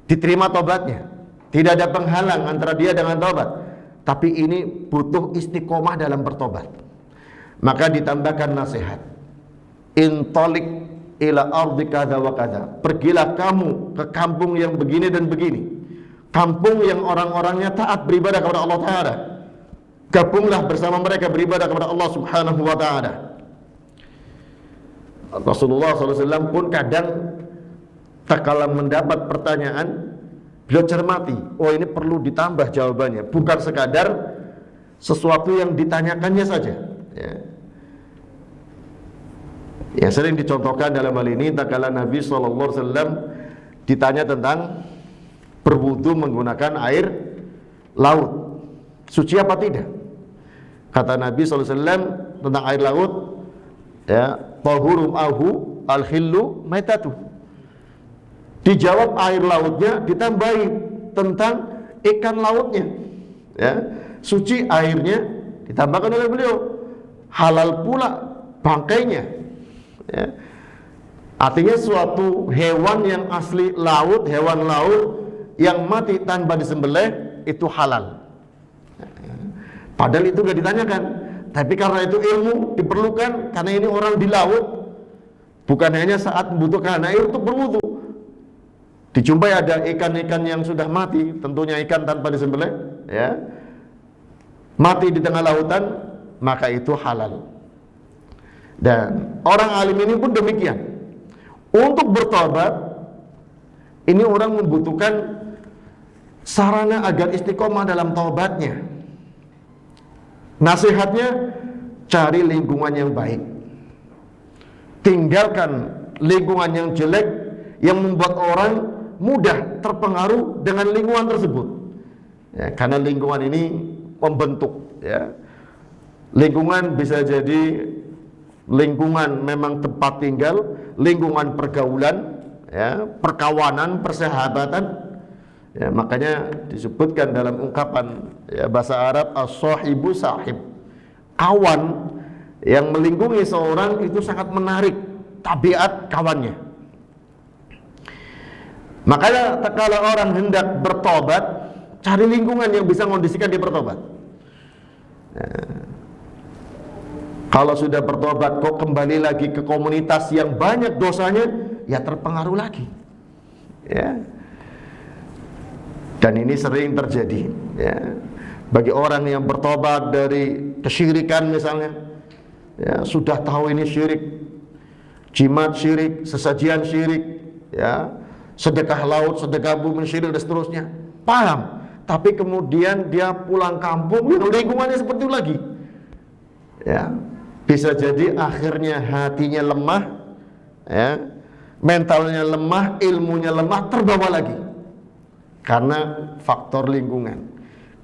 S2: diterima tobatnya. Tidak ada penghalang antara dia dengan tobat, tapi ini butuh istiqomah dalam bertobat. Maka ditambahkan nasihat, intolik ila ardi kadza wa kadza, pergilah kamu ke kampung yang begini dan begini, kampung yang orang-orangnya taat beribadah kepada Allah Ta'ala. Gabunglah bersama mereka beribadah kepada Allah Subhanahu wa Ta'ala. Rasulullah SAW pun kadang tak kala mendapat pertanyaan, beliau cermati, oh ini perlu ditambah jawabannya, bukan sekadar sesuatu yang ditanyakannya saja, ya. Yang sering dicontohkan dalam hal ini, tak kala Nabi SAW ditanya tentang berwudu menggunakan air laut, suci apa tidak? Kata Nabi SAW tentang air laut, ya, tahurum ahu al-khillu maitatu. Dijawab air lautnya, ditambahi tentang ikan lautnya, ya, suci airnya, ditambahkan oleh beliau, halal pula bangkainya, ya. Artinya suatu hewan yang asli laut, hewan laut yang mati tanpa disembelih itu halal. Padahal itu gak ditanyakan, tapi karena itu ilmu diperlukan, karena ini orang di laut, bukan hanya saat membutuhkan air untuk berwudu. Dijumpai ada ikan-ikan yang sudah mati, tentunya ikan tanpa disembelih, ya, mati di tengah lautan, maka itu halal. Dan orang alim ini pun demikian. Untuk bertobat, ini orang membutuhkan sarana agar istiqomah dalam taubatnya. Nasihatnya, cari lingkungan yang baik, tinggalkan lingkungan yang jelek yang membuat orang mudah terpengaruh dengan lingkungan tersebut, ya, karena lingkungan ini membentuk, ya. Lingkungan bisa jadi lingkungan memang tempat tinggal, lingkungan pergaulan, ya, perkawanan, persahabatan, ya, makanya disebutkan dalam ungkapan, ya, bahasa Arab, as-sahibu sahib, kawan yang melingkungi seorang itu sangat menarik tabiat kawannya. Makanya kalau orang hendak bertobat, cari lingkungan yang bisa mengondisikan dia bertobat. Kalau sudah bertobat kok kembali lagi ke komunitas yang banyak dosanya, ya terpengaruh lagi, ya. Dan ini sering terjadi, ya, bagi orang yang bertobat dari kesyirikan misalnya, ya, sudah tahu ini syirik, jimat syirik, sesajian syirik, ya, sedekah laut, sedekah bumi syirik dan seterusnya, paham. Tapi kemudian dia pulang kampung, lingkungannya seperti itu lagi, ya. Bisa jadi akhirnya hatinya lemah, ya, mentalnya lemah, ilmunya lemah, terbawa lagi karena faktor lingkungan.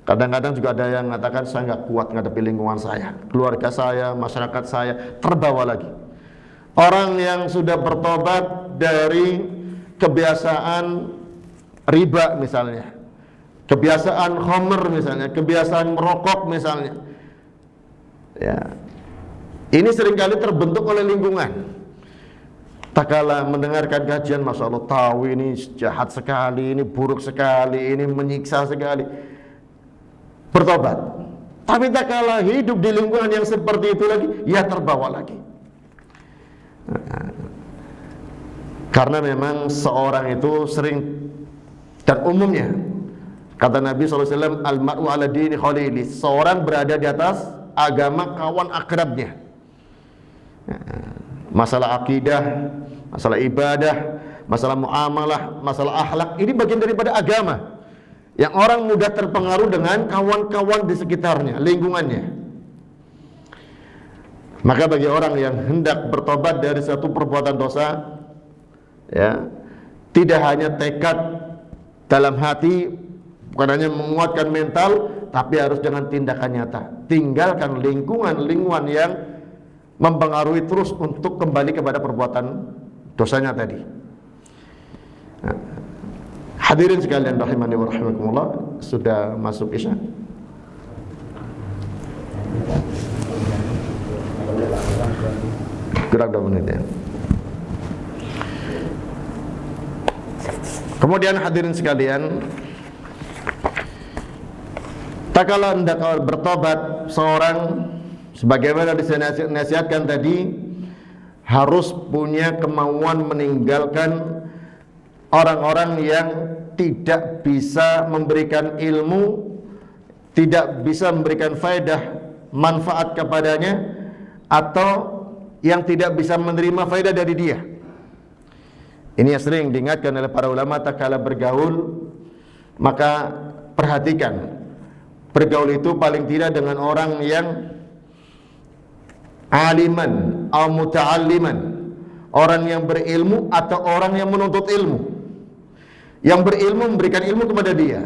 S2: Kadang-kadang juga ada yang mengatakan, saya nggak kuat ngadepi lingkungan saya, keluarga saya, masyarakat saya, terbawa lagi. Orang yang sudah bertobat dari kebiasaan riba misalnya, kebiasaan khamr misalnya, kebiasaan merokok misalnya, ya, ini seringkali terbentuk oleh lingkungan. Tak kala mendengarkan kajian, Masya Allah, tahu ini jahat sekali, ini buruk sekali, ini menyiksa sekali, bertobat. Tapi tak kala hidup di lingkungan yang seperti itu lagi, ya terbawa lagi. Karena memang seorang itu sering, dan umumnya kata Nabi SAW, al-mar'u ala dini khalili, seorang berada di atas agama kawan akrabnya. Masalah akidah, masalah ibadah, masalah muamalah, masalah akhlak, ini bagian daripada agama yang orang mudah terpengaruh dengan kawan-kawan di sekitarnya, lingkungannya. Maka bagi orang yang hendak bertobat dari satu perbuatan dosa, ya, tidak hanya tekad dalam hati, bukan hanya menguatkan mental, tapi harus dengan tindakan nyata. Tinggalkan lingkungan-lingkungan yang mempengaruhi terus untuk kembali kepada perbuatan dosanya tadi. Nah, hadirin sekalian rahimani wa rahimakumullah, sudah masuk Isya. Kurang 2 menit, ya. Kemudian hadirin sekalian, tak kala hendak bertobat seorang, sebagaimana dinasihatkan tadi, harus punya kemauan meninggalkan orang-orang yang tidak bisa memberikan ilmu, tidak bisa memberikan faedah, manfaat kepadanya, atau yang tidak bisa menerima faedah dari dia. Ini yang sering diingatkan oleh para ulama, tak kala bergaul, maka perhatikan, bergaul itu paling tidak dengan orang yang aliman atau muta'alliman, orang yang berilmu atau orang yang menuntut ilmu. Yang berilmu memberikan ilmu kepada dia,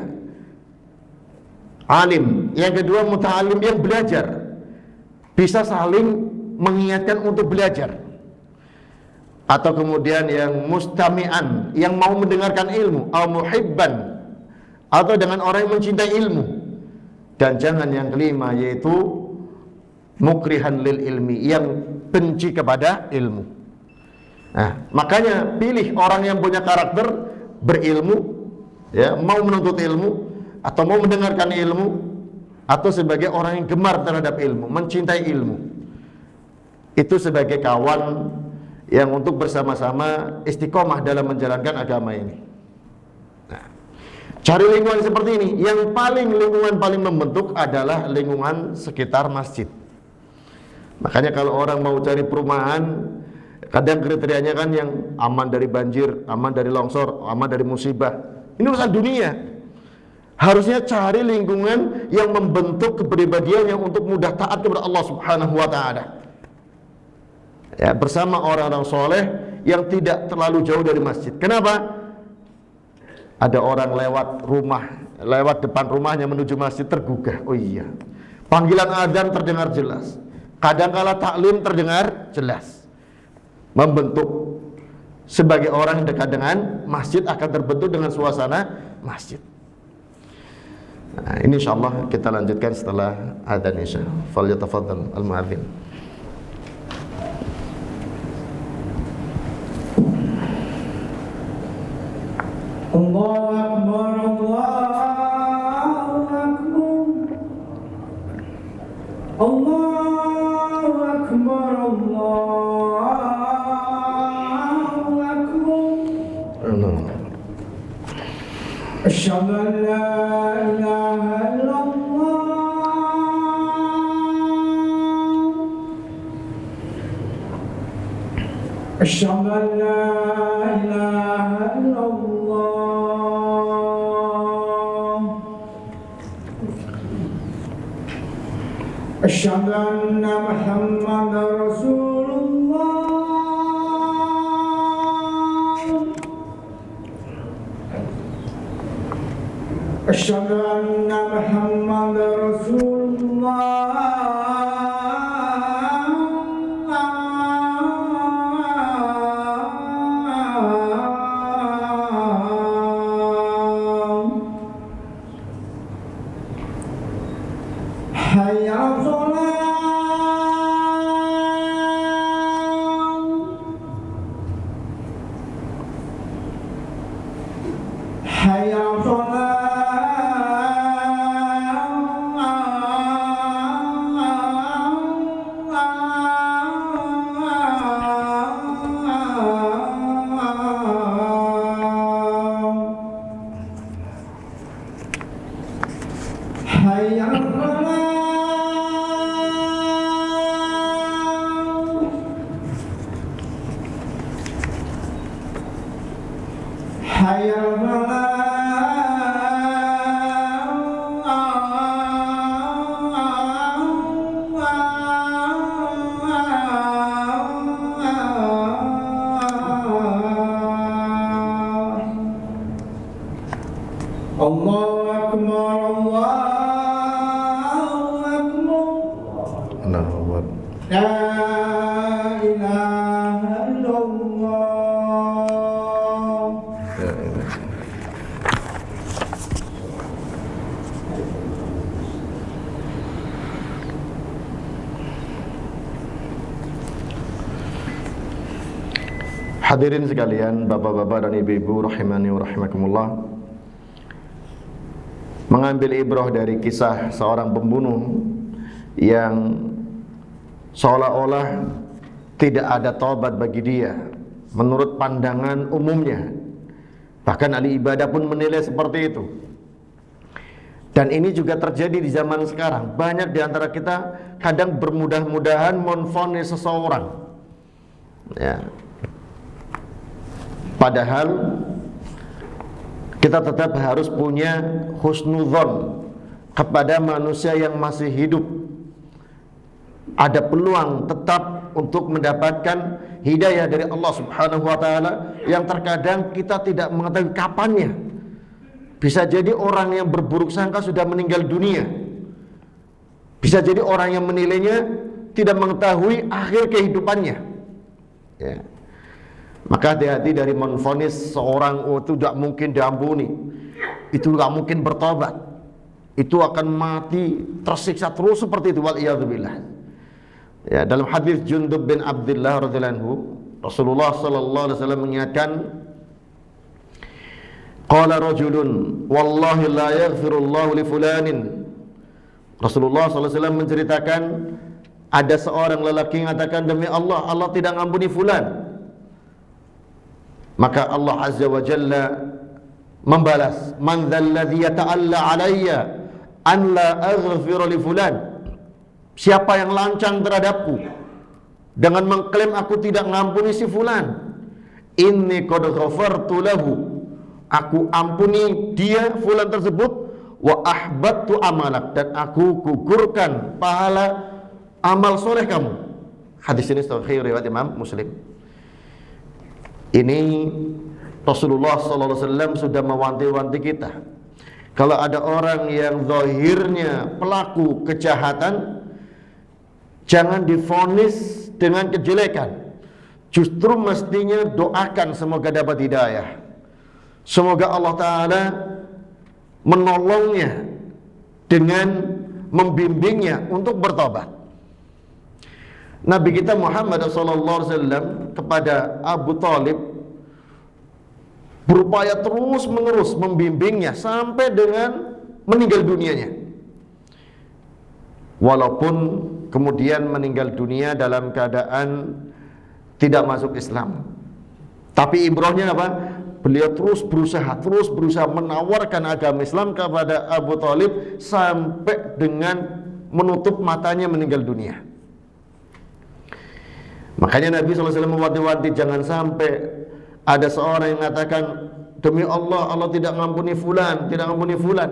S2: alim. Yang kedua muta'allim, yang belajar, bisa saling mengingatkan untuk belajar. Atau kemudian yang mustami'an, yang mau mendengarkan ilmu, atau muhibban, atau dengan orang yang mencintai ilmu. Dan jangan yang kelima, yaitu mukrihan lil ilmi, yang benci kepada ilmu. Nah, makanya pilih orang yang punya karakter berilmu, ya, mau menuntut ilmu atau mau mendengarkan ilmu, atau sebagai orang yang gemar terhadap ilmu, mencintai ilmu. Itu sebagai kawan yang untuk bersama-sama istiqomah dalam menjalankan agama ini. Nah, cari lingkungan seperti ini. Yang lingkungan paling membentuk adalah lingkungan sekitar masjid. Makanya kalau orang mau cari perumahan, kadang kriterianya kan yang aman dari banjir, aman dari longsor, aman dari musibah. Ini urusan dunia. Harusnya cari lingkungan yang membentuk kepribadian yang untuk mudah taat kepada Allah Subhanahu wa taala. Ya, bersama orang-orang soleh yang tidak terlalu jauh dari masjid. Kenapa? Ada orang lewat depan rumahnya menuju masjid tergugah. Oh iya, panggilan adzan terdengar jelas. Kadangkala taklim terdengar jelas. Membentuk sebagai orang yang dekat dengan masjid akan terbentuk dengan suasana masjid. Nah, ini insyaallah kita lanjutkan setelah adzan isya. Falyatafadhal al-muadzin.
S3: Allahu Akbar, Allahu Akbar, Allahu Akbar, Allahu Akbar. Asyhadu an la ilaha illallah, asyhadu an la ilaha illallah. أشهد أن محمدا رسول الله. أشهد أن محمدا رسول الله. حي على Allahu Akbar, Allahu Akbar.
S2: Allahu Akbar.
S3: La ilaha illallah.
S2: Ya, ya. Hadirin sekalian, bapak-bapak dan ibu-ibu rahimani wa rahimakumullah. Mengambil ibrah dari kisah seorang pembunuh yang seolah-olah tidak ada taubat bagi dia menurut pandangan umumnya. Bahkan ahli ibadah pun menilai seperti itu. Dan ini juga terjadi di zaman sekarang. Banyak di antara kita kadang bermudah-mudahan memvonis seseorang, ya. Padahal kita tetap harus punya husnudzon kepada manusia yang masih hidup. Ada peluang tetap untuk mendapatkan hidayah dari Allah Subhanahu wa taala yang terkadang kita tidak mengetahui kapannya. Bisa jadi orang yang berburuk sangka sudah meninggal dunia. Bisa jadi orang yang menilainya tidak mengetahui akhir kehidupannya, ya. Maka hati-hati dari menvonis seorang, oh itu tidak mungkin diampuni, itu tidak mungkin bertobat, itu akan mati tersiksa terus seperti itu, waliyadzubillah. Ya, dalam hadis Jundub bin Abdullah radhiyallahu anhu, Rasulullah sallallahu alaihi wasallam mengingatkan, qala rajulun wallahi la yaghfirullahu li fulanin Rasulullah SAW menceritakan ada seorang lelaki yang mengatakan, demi Allah, Allah tidak mengampuni fulan. Maka Allah Azza wa Jalla membalas, man dzalladzi yata'alla alayya an la aghfira li fulan. Siapa yang lancang terhadapku dengan mengklaim aku tidak mengampuni si fulan, inni qad ghafartu lahu, aku ampuni dia fulan tersebut, wa ahbattu amalak, dan aku gugurkan pahala amal soleh kamu. Hadis ini sahih riwayat Imam Muslim. Ini Rasulullah SAW sudah mewanti-wanti kita. Kalau ada orang yang zahirnya pelaku kejahatan, jangan divonis dengan kejelekan. Justru mestinya doakan semoga dapat hidayah. Semoga Allah Ta'ala menolongnya dengan membimbingnya untuk bertobat. Nabi kita Muhammad SAW kepada Abu Talib berupaya terus menerus membimbingnya sampai dengan meninggal dunianya. Walaupun kemudian meninggal dunia dalam keadaan tidak masuk Islam, tapi ibrahnya apa? Beliau terus berusaha menawarkan agama Islam kepada Abu Talib sampai dengan menutup matanya meninggal dunia. Makanya Nabi SAW mewanti-wanti jangan sampai ada seorang yang mengatakan, demi Allah, Allah tidak mengampuni fulan, tidak mengampuni fulan.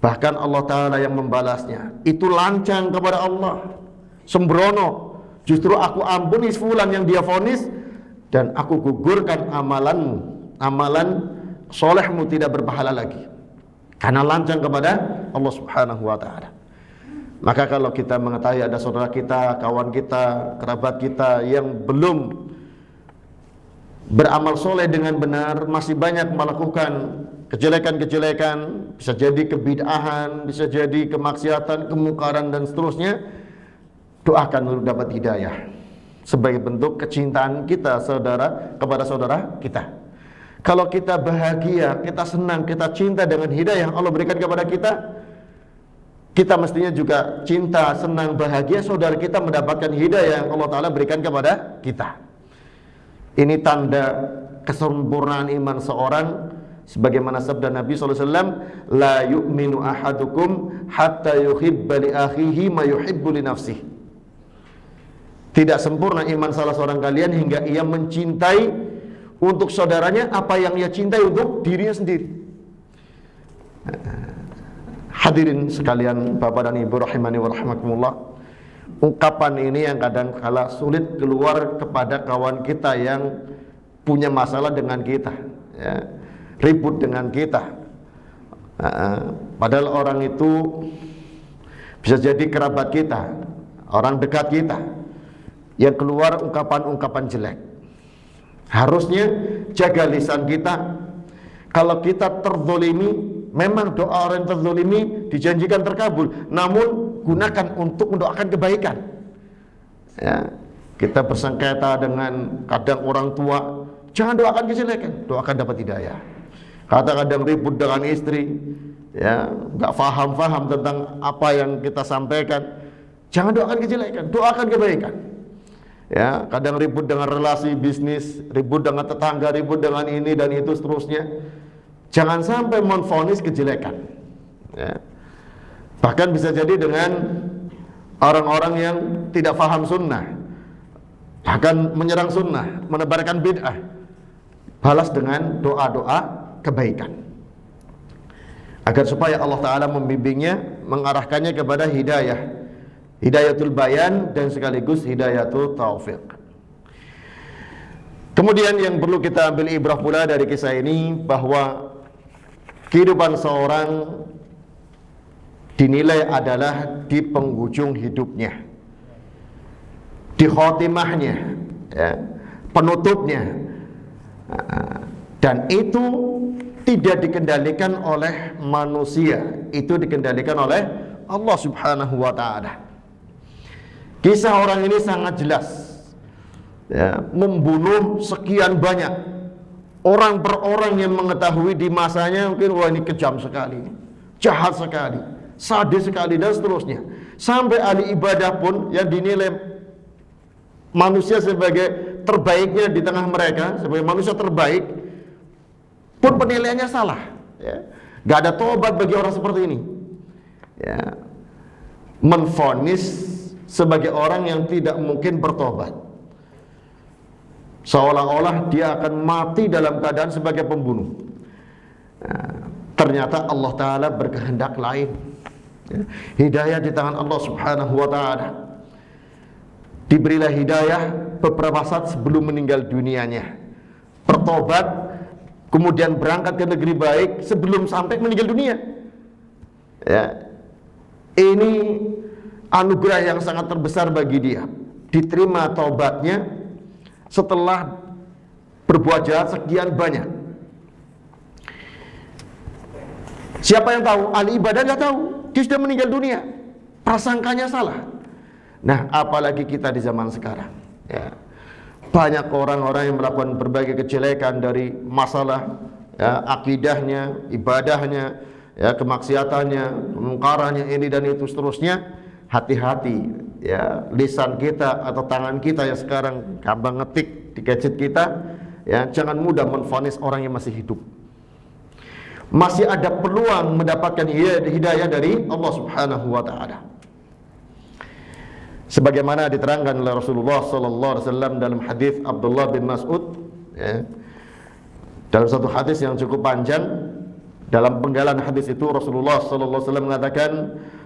S2: Bahkan Allah Ta'ala yang membalasnya. Itu lancang kepada Allah, sembrono. Justru aku ampuni fulan yang dia vonis, dan aku gugurkan amalanmu, amalan solehmu tidak berpahala lagi, karena lancang kepada Allah Subhanahu wa Ta'ala. Maka kalau kita mengetahui ada saudara kita, kawan kita, kerabat kita yang belum beramal soleh dengan benar, masih banyak melakukan kejelekan-kejelekan, bisa jadi kebid'ahan, bisa jadi kemaksiatan, kemungkaran dan seterusnya, doakan untuk dapat hidayah sebagai bentuk kecintaan kita saudara kepada saudara kita. Kalau kita bahagia, kita senang, kita cinta dengan hidayah yang Allah berikan kepada kita, kita mestinya juga cinta, senang, bahagia saudara kita mendapatkan hidayah yang Allah Ta'ala berikan kepada kita. Ini tanda kesempurnaan iman seorang, sebagaimana sabda Nabi SAW, la yu'minu ahadukum hatta yuhibba li akhihi ma yuhibbu li nafsihi. Tidak sempurna iman salah seorang kalian hingga ia mencintai untuk saudaranya apa yang ia cintai untuk dirinya sendiri. Hadirin sekalian, Bapak dan Ibu rahimani wa rahimakumullah, ungkapan ini yang kadang kala sulit keluar kepada kawan kita yang punya masalah dengan kita, ya, ribut dengan kita. Padahal orang itu bisa jadi kerabat kita, orang dekat kita, yang keluar ungkapan-ungkapan jelek. Harusnya jaga lisan kita. Kalau kita terzolimi, memang doa orang yang terzolimi dijanjikan terkabul, namun gunakan untuk mendoakan kebaikan. Ya, kita bersengketa dengan kadang orang tua, jangan doakan kejelekan, doakan dapat hidayah. Kadang-kadang ribut dengan istri, ya, nggak faham tentang apa yang kita sampaikan, jangan doakan kejelekan, doakan kebaikan. Ya, kadang ribut dengan relasi bisnis, ribut dengan tetangga, ribut dengan ini dan itu seterusnya. Jangan sampai menvonis kejelekan. Ya. Bahkan bisa jadi dengan orang-orang yang tidak paham sunnah, bahkan menyerang sunnah, menebarkan bid'ah. Balas dengan doa-doa kebaikan, agar supaya Allah Ta'ala membimbingnya, mengarahkannya kepada hidayah, hidayatul bayan dan sekaligus hidayatul taufiq. Kemudian yang perlu kita ambil ibrah pula dari kisah ini, bahwa kehidupan seorang dinilai adalah di penghujung hidupnya, di khotimahnya, ya, penutupnya, dan itu tidak dikendalikan oleh manusia, itu dikendalikan oleh Allah Subhanahu wa Ta'ala. Kisah orang ini sangat jelas, ya, membunuh sekian banyak orang per orang yang mengetahui di masanya, mungkin wah ini kejam sekali, jahat sekali, sadis sekali dan seterusnya. Sampai ahli ibadah pun yang dinilai manusia sebagai terbaiknya di tengah mereka, sebagai manusia terbaik, pun penilaiannya salah. Ya. Gak ada tobat bagi orang seperti ini. Ya. Menvonis sebagai orang yang tidak mungkin bertobat, seolah-olah dia akan mati dalam keadaan sebagai pembunuh. Nah, ternyata Allah Ta'ala berkehendak lain. Ya. Hidayah di tangan Allah Subhanahu wa Ta'ala. Diberilah hidayah beberapa saat sebelum meninggal dunianya, bertobat, kemudian berangkat ke negeri baik sebelum sampai meninggal dunia. Ya. Ini anugerah yang sangat terbesar bagi dia. Diterima taubatnya setelah berbuat jahat sekian banyak. Siapa yang tahu? Ahli ibadah nggak tahu. Dia sudah meninggal dunia. Prasangkanya salah. Nah, apalagi kita di zaman sekarang. Ya. Banyak orang-orang yang melakukan berbagai kejelekan, dari masalah ya, akidahnya, ibadahnya, ya, kemaksiatannya, kemungkarannya, ini dan itu seterusnya. Hati-hati ya, lisan kita atau tangan kita yang sekarang gampang ngetik di gadget kita, ya, jangan mudah menvonis orang yang masih hidup. Masih ada peluang mendapatkan hidayah dari Allah Subhanahu wa Ta'ala. Sebagaimana diterangkan oleh Rasulullah sallallahu alaihi wasallam dalam hadis Abdullah bin Mas'ud, ya. Dalam satu hadis yang cukup panjang, dalam penggalan hadis itu Rasulullah sallallahu alaihi wasallam mengatakan,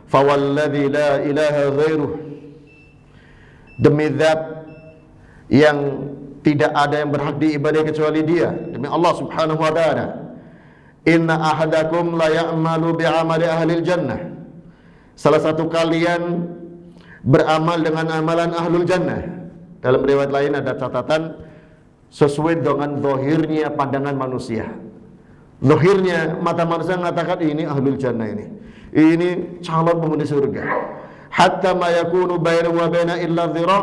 S2: "Fawalladzi la ilaha ghairuh." Demi zat yang tidak ada yang berhak diibadahi kecuali Dia, demi Allah Subhanahu wa Ta'ala. Inna ahadakum la ya'malu bi'amali ahlil jannah. Salah satu kalian beramal dengan amalan ahlul jannah. Dalam riwayat lain ada catatan sesuai dengan zahirnya pandangan manusia. Zahirnya mata manusia mengatakan ini ahlul jannah, ini calon penghuni surga. Hatta ma yakunu bainahu wa baina illa dhira,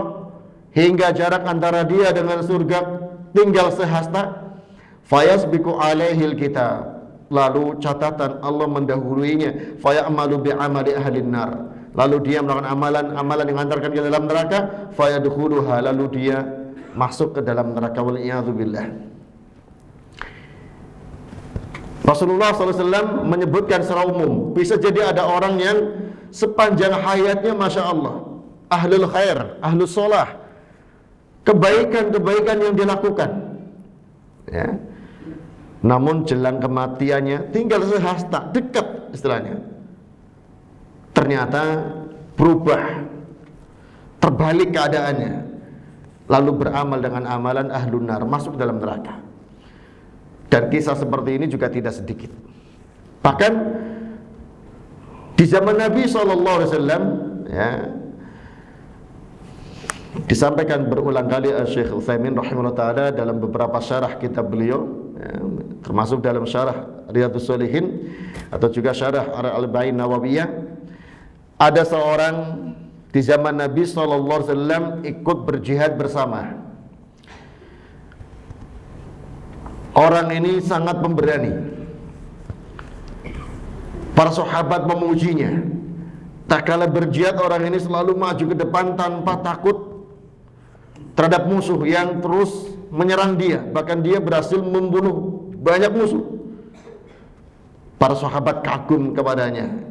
S2: hingga jarak antara dia dengan surga tinggal sehasta. Fayasbiqu alaihil kitab, lalu catatan Allah mendahuluinya. Fayamalu bi'amali ahlin nar, lalu dia melakukan amalan-amalan yang mengantarkan ke dalam neraka. Fayadkhuluha, lalu dia masuk ke dalam neraka. Wal'iyadzubillah. Rasulullah SAW menyebutkan secara umum, bisa jadi ada orang yang sepanjang hayatnya Masya Allah ahlul khair, ahlul sholah, kebaikan-kebaikan yang dilakukan, ya. Namun jelang kematiannya tinggal sehasta, dekat istilahnya, ternyata berubah, terbalik keadaannya, lalu beramal dengan amalan ahlun nar, masuk dalam neraka. Dan kisah seperti ini juga tidak sedikit. Bahkan di zaman Nabi SAW, ya, disampaikan berulang kali Syekh Utsaimin rahimahullah ta'ala dalam beberapa syarah kitab beliau, ya, termasuk dalam syarah Riyadhus Shalihin atau juga syarah Al-Arba'in Nawawiyah. Ada seorang di zaman Nabi SAW ikut berjihad bersama. Orang ini sangat pemberani. Para sahabat memujinya. Tak kala berjihad, orang ini selalu maju ke depan tanpa takut terhadap musuh yang terus menyerang dia. Bahkan dia berhasil membunuh banyak musuh. Para sahabat kagum kepadanya.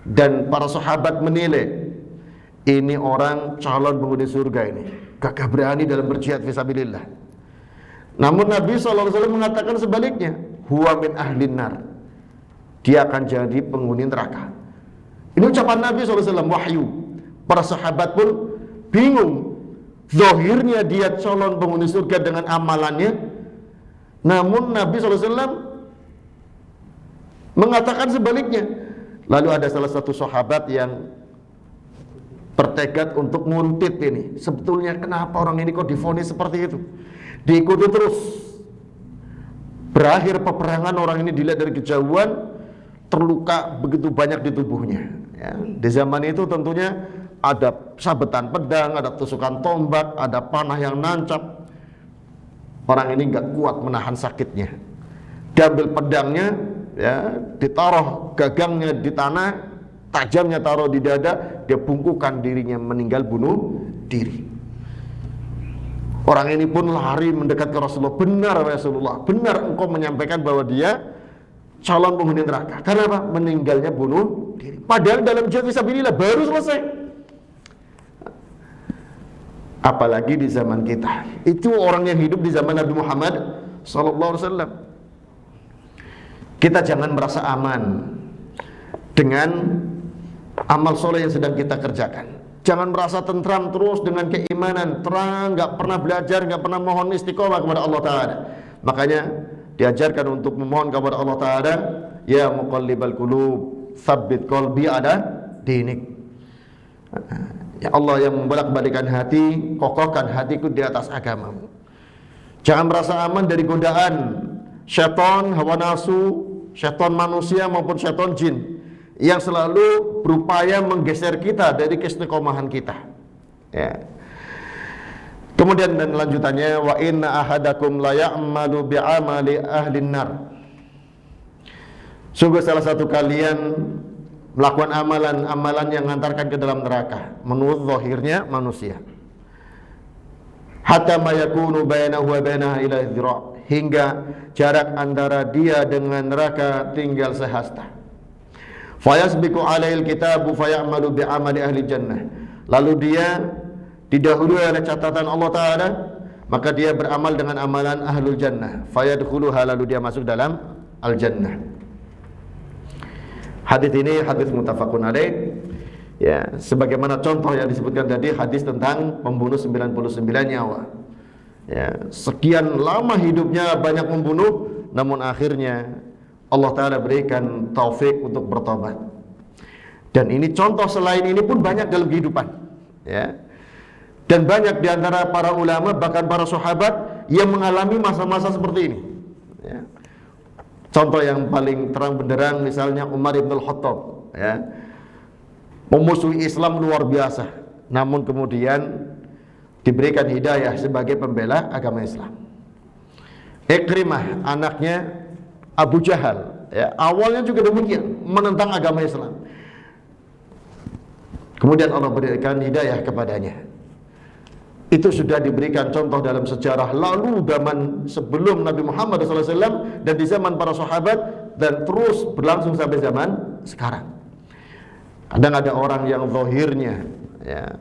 S2: Dan para sahabat menilai, ini orang calon penghuni surga ini, gagah berani dalam berjihad fisabilillah. Namun Nabi SAW mengatakan sebaliknya, huwa min ahlin nar, dia akan jadi penghuni neraka. Ini ucapan Nabi SAW, wahyu. Para sahabat pun bingung. Zahirnya dia calon penghuni surga dengan amalannya, namun Nabi SAW mengatakan sebaliknya. Lalu ada salah satu sahabat yang bertekad untuk nguntit ini. Sebetulnya kenapa orang ini kok divonis seperti itu? Diikuti terus. Berakhir peperangan, orang ini dilihat dari kejauhan, terluka begitu banyak di tubuhnya, ya. Di zaman itu tentunya ada sabetan pedang, ada tusukan tombak, ada panah yang nancap. Orang ini gak kuat menahan sakitnya. Diambil pedangnya, ya, ditaruh gagangnya di tanah, tajamnya taruh di dada, dia bungkukan dirinya meninggal bunuh diri. Orang ini pun lari mendekat ke Rasulullah. Benar Rasulullah, benar engkau menyampaikan bahwa dia calon penghuni neraka. Karena apa? Meninggalnya bunuh diri. Padahal dalam jihad fisabilillah baru selesai. Apalagi di zaman kita. Itu orang yang hidup di zaman Nabi Muhammad SAW. Kita jangan merasa aman dengan amal soleh yang sedang kita kerjakan. Jangan merasa tentram terus dengan keimanan, terang, nggak pernah belajar, nggak pernah mohon istiqomah kepada Allah Ta'ala. Makanya diajarkan untuk memohon kepada Allah Ta'ala, ya muqallibal qulub, tsabbit qalbi ala dinik. Ya Allah yang membolak-balikan hati, kokohkan hatiku di atas agamamu. Jangan merasa aman dari godaan syaitan, hawa nafsu, syaitan manusia maupun syaitan jin yang selalu berupaya menggeser kita dari keistiqomahan kita. Ya. Kemudian dan lanjutannya, wa inna ahadakum la ya'malu bi'amali ahlin nar. Sungguh salah satu kalian melakukan amalan-amalan yang mengantarkan ke dalam neraka menurut zahirnya manusia. Hatta ma yakunu bainahu wa bainaha ila dhira', hingga jarak antara dia dengan neraka tinggal sehasta. Fayasbiqu alaihil kitabu fayamalu bi'amali ahli jannah. Lalu dia didahului oleh catatan Allah Ta'ala, maka dia beramal dengan amalan ahlul jannah. Fayadkhuluha, lalu dia masuk dalam al-jannah. Hadis ini hadis muttafaqun alaih. Ya, sebagaimana contoh yang disebutkan tadi, hadis tentang pembunuh 99 nyawa. Ya, sekian lama hidupnya banyak membunuh, namun akhirnya Allah Ta'ala berikan taufik untuk bertobat. Dan ini contoh selain ini pun banyak dalam kehidupan, ya. Dan banyak diantara para ulama, bahkan para sahabat yang mengalami masa-masa seperti ini, ya. Contoh yang paling terang benderang misalnya Umar ibn al-Khattab, ya, memusuhi Islam luar biasa, namun kemudian diberikan hidayah sebagai pembela agama Islam. Ikrimah, anaknya Abu Jahal, ya, awalnya juga demikian, menentang agama Islam. Kemudian Allah berikan hidayah kepadanya. Itu sudah diberikan contoh dalam sejarah lalu, zaman sebelum Nabi Muhammad SAW dan di zaman para sahabat, dan terus berlangsung sampai zaman sekarang. Kadang ada orang yang zahirnya, ya,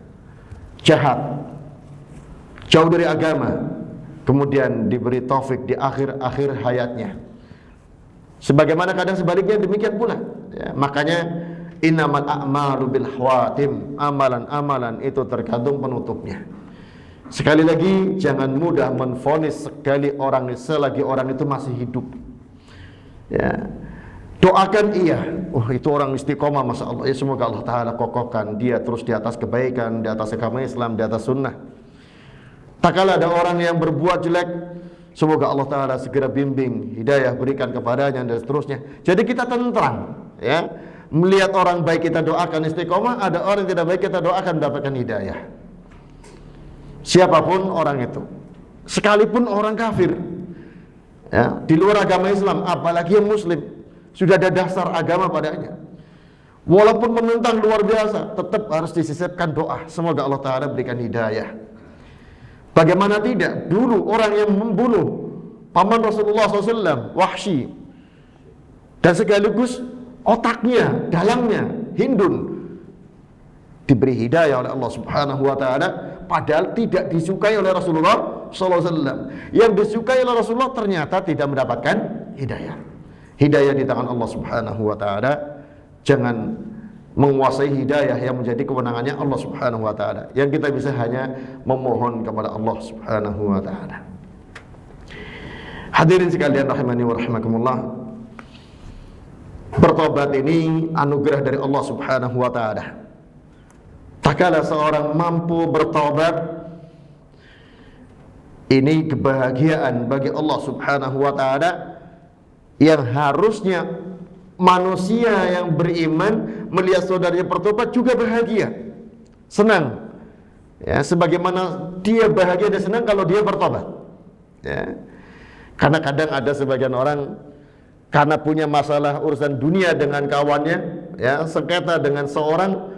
S2: jahat, jauh dari agama, kemudian diberi taufik di akhir-akhir hayatnya. Sebagaimana kadang sebaliknya demikian pula, ya, makanya innamal a'malu bil khawatim, amalan-amalan itu tergantung penutupnya. Sekali lagi, jangan mudah menvonis selagi orang itu masih hidup, ya. Doakan iya, itu orang istiqomah, masya Allah, ya, semoga Allah Ta'ala kokohkan dia terus di atas kebaikan, di atas agama Islam, di atas sunnah. Tak kala ada orang yang berbuat jelek, semoga Allah Ta'ala segera bimbing, hidayah berikan kepadanya, dan seterusnya. Jadi kita tentram, ya, melihat orang baik kita doakan istiqomah, ada orang yang tidak baik kita doakan mendapatkan hidayah. Siapapun orang itu, sekalipun orang kafir, ya, di luar agama Islam, apalagi yang muslim, sudah ada dasar agama padanya, walaupun menentang luar biasa, tetap harus disisipkan doa, semoga Allah Ta'ala berikan hidayah. Bagaimana tidak, dulu orang yang membunuh paman Rasulullah SAW, Wahsy, dan sekaligus otaknya, dalangnya, Hindun, diberi hidayah oleh Allah Subhanahu wa Ta'ala, padahal tidak disukai oleh Rasulullah SAW. Yang disukai oleh Rasulullah ternyata tidak mendapatkan hidayah. Hidayah di tangan Allah Subhanahu wa Ta'ala. Jangan menguasai hidayah yang menjadi kewenangannya Allah Subhanahu wa Ta'ala. Yang kita bisa hanya memohon kepada Allah Subhanahu wa Ta'ala. Hadirin sekalian rahimani wa rahimakumullah, bertobat ini anugerah dari Allah Subhanahu wa Ta'ala. Tak kala seorang mampu bertobat, ini kebahagiaan bagi Allah Subhanahu wa Ta'ala, yang harusnya manusia yang beriman melihat saudaranya bertobat juga bahagia, senang, ya, sebagaimana dia bahagia dan senang kalau dia bertobat, ya. Karena kadang ada sebagian orang karena punya masalah urusan dunia dengan kawannya, ya, sengketa dengan seorang,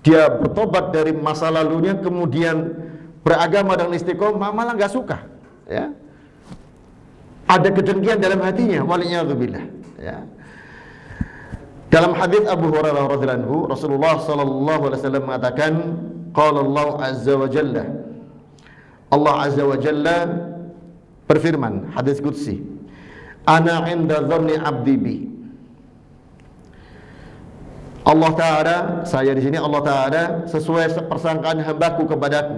S2: dia bertobat dari masa lalunya, kemudian beragama dan istiqomah, malah nggak suka, ya. Ada kedengkian dalam hatinya, waliyadzubillah, ya. Dalam hadis Abu Hurairah radhiyallahu anhu, Rasulullah sallallahu alaihi wasallam mengatakan, qala Allah azza wa jalla, Allah azza wa jalla berfirman, hadis qudsi, ana 'inda dhanni 'abdi bi. Allah Ta'ala, saya di sini Allah Ta'ala sesuai persangkaan hambaku kepadaku.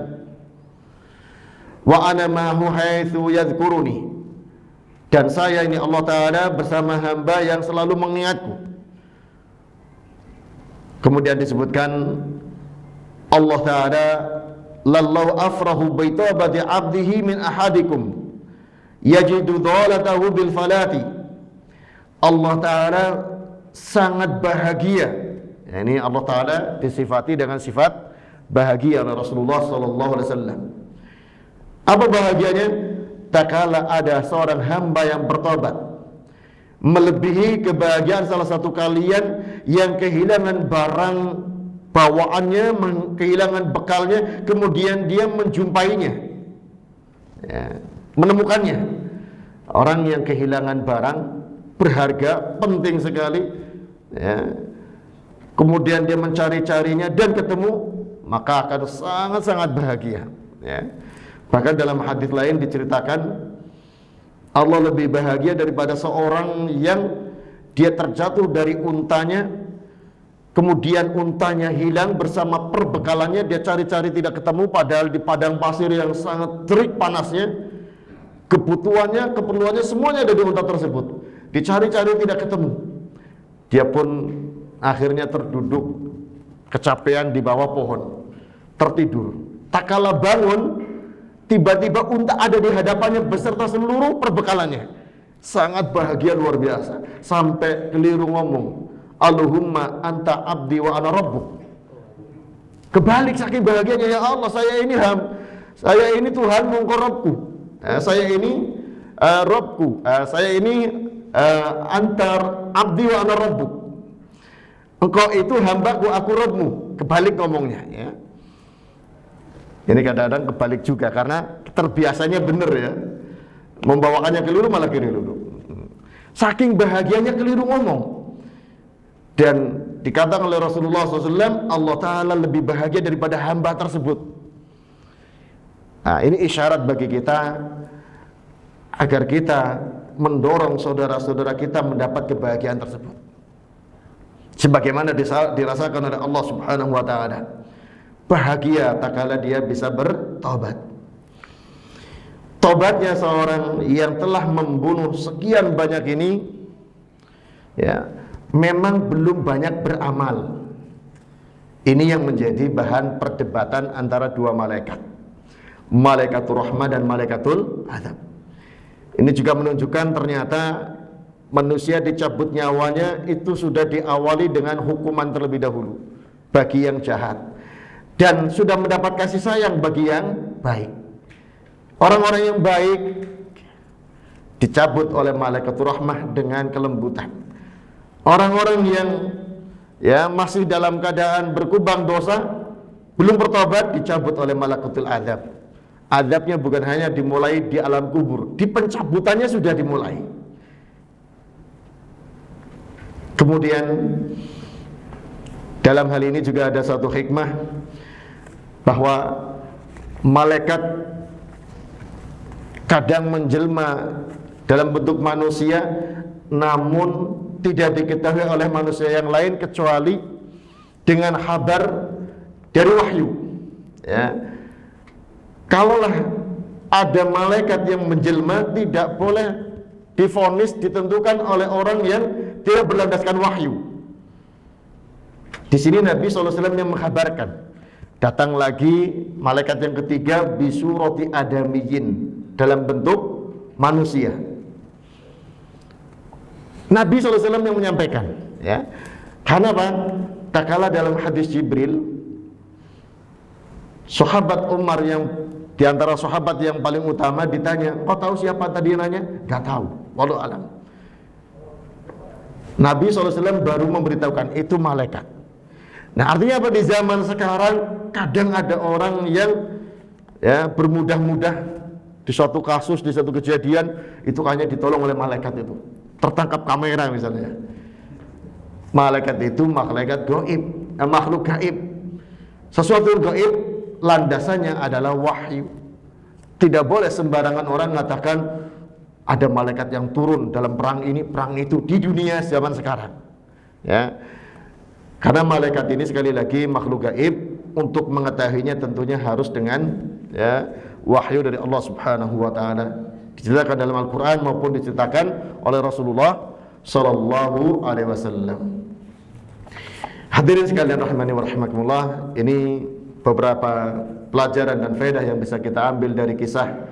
S2: Wa ana ma'hu haitsu yadhkuruni. Dan saya ini Allah Ta'ala bersama hamba yang selalu mengingatku. Kemudian disebutkan Allah Ta'ala, lallahu afrahu baitabati 'abdihi min ahadikum yajidu dhalatahu bil falati. Allah Ta'ala sangat bahagia. Ya, ini Allah Ta'ala disifati dengan sifat bahagia oleh Rasulullah sallallahu alaihi wasallam. Apa bahagianya? Tak kala ada seorang hamba yang bertobat, melebihi kebahagiaan salah satu kalian yang kehilangan barang bawaannya, kehilangan bekalnya, kemudian dia menjumpainya, ya, menemukannya. Orang yang kehilangan barang berharga, penting sekali, ya, kemudian dia mencari-carinya dan ketemu, maka akan sangat-sangat bahagia, ya. Bahkan dalam hadis lain diceritakan Allah lebih bahagia daripada seorang yang dia terjatuh dari untanya, kemudian untanya hilang bersama perbekalannya, dia cari-cari tidak ketemu, padahal di padang pasir yang sangat terik panasnya, kebutuhannya, keperluannya semuanya ada di unta tersebut, dicari-cari tidak ketemu. Dia pun akhirnya terduduk kecapean di bawah pohon, tertidur. Tak kala bangun, tiba-tiba unta ada di hadapannya beserta seluruh perbekalannya. Sangat bahagia luar biasa, sampai keliru ngomong, Allahumma anta abdi wa ana rabbuk. Kebalik saking bahagianya, ya Allah, saya ini Tuhanmu, engkau Rabbku. Saya ini Rabbku. Saya ini antar abdi wa ana rabbuk. Engkau itu hambaku, aku Rabbmu. Kebalik ngomongnya, ya. Ini kadang-kadang kebalik juga karena terbiasanya benar, ya, membawakannya keliru malah keliru. Saking bahagianya keliru ngomong. Dan dikatakan oleh Rasulullah SAW, Allah Ta'ala lebih bahagia daripada hamba tersebut. Nah, ini isyarat bagi kita agar kita mendorong saudara-saudara kita mendapat kebahagiaan tersebut, sebagaimana dirasakan oleh Allah Subhanahu wa Ta'ala. Bahagia tak kala dia bisa bertobat. Tobatnya seorang yang telah membunuh sekian banyak ini, ya, memang belum banyak beramal. Ini yang menjadi bahan perdebatan antara dua malaikat, Malaikatur Rahmah dan Malaikatul Azab. Ini juga menunjukkan ternyata manusia dicabut nyawanya itu sudah diawali dengan hukuman terlebih dahulu bagi yang jahat, dan sudah mendapat kasih sayang bagi yang baik. Orang-orang yang baik dicabut oleh Malaikatur Rahmah dengan kelembutan. Orang-orang yang, ya, masih dalam keadaan berkubang dosa, belum bertobat, dicabut oleh Malaikatul Azab. Azabnya bukan hanya dimulai di alam kubur, di pencabutannya sudah dimulai. Kemudian dalam hal ini juga ada satu hikmah, bahwa malaikat kadang menjelma dalam bentuk manusia, namun tidak diketahui oleh manusia yang lain kecuali dengan kabar dari wahyu, ya. Kalaulah ada malaikat yang menjelma, tidak boleh divonis, ditentukan oleh orang yang tidak berlandaskan wahyu. Di sini Nabi SAW yang menghabarkan. Datang lagi malaikat yang ketiga bisurati adamiyin, dalam bentuk manusia. Nabi SAW yang menyampaikan, ya. Karena apa? Tak kala dalam hadis Jibril, sahabat Umar yang di antara sahabat yang paling utama ditanya, kau tahu siapa tadi nanya? Gak tahu, wallahu alam. Nabi SAW baru memberitahukan itu malaikat. Nah, artinya apa? Di zaman sekarang kadang ada orang yang bermudah-mudah di suatu kasus, di suatu kejadian itu hanya ditolong oleh malaikat itu. Tertangkap kamera misalnya. Malaikat itu malaikat gaib, makhluk gaib. Sesuatu yang gaib landasannya adalah wahyu. Tidak boleh sembarangan orang mengatakan ada malaikat yang turun dalam perang ini, perang itu di dunia zaman sekarang. Ya. Karena malaikat ini sekali lagi makhluk gaib, untuk mengetahuinya tentunya harus dengan wahyu dari Allah Subhanahu wa taala. Diceritakan dalam Al-Qur'an maupun diceritakan oleh Rasulullah sallallahu alaihi wasallam. Hadirin sekalian rahimani wa rahimakumullah, ini beberapa pelajaran dan faedah yang bisa kita ambil dari kisah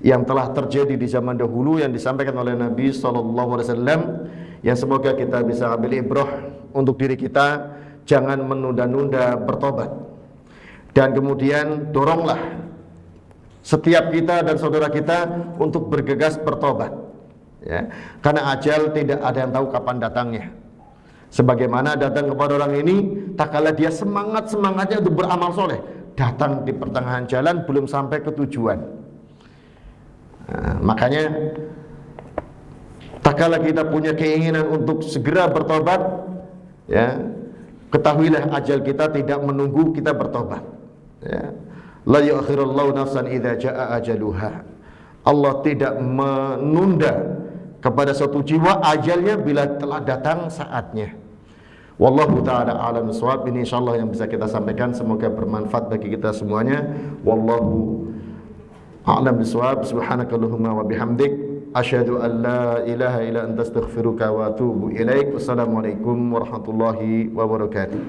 S2: yang telah terjadi di zaman dahulu yang disampaikan oleh Nabi sallallahu alaihi wasallam, yang semoga kita bisa ambil ibrah untuk diri kita. Jangan menunda-nunda bertobat, dan kemudian doronglah setiap kita dan saudara kita untuk bergegas bertobat, ya. Karena ajal tidak ada yang tahu kapan datangnya. Sebagaimana datang kepada orang ini, tak kala dia semangatnya untuk beramal soleh, datang di pertengahan jalan belum sampai ke tujuan. Nah, makanya tak kala kita punya keinginan untuk segera bertobat, ya, ketahuilah ajal kita tidak menunggu kita bertobat, ya. La yu'akhirullahu nafsan idza jaa ajaluha. Allah tidak menunda kepada suatu jiwa ajalnya bila telah datang saatnya. Wallahu ta'ala a'lam bishawab. Ini insyaallah yang bisa kita sampaikan, semoga bermanfaat bagi kita semuanya. Wallahu a'lam bishawab. Subhanakallahumma wa bihamdik, asyhadu an la ilaha illa anta astaghfiruka wa atubu ilaik. Wassalamualaikum warahmatullahi wabarakatuh.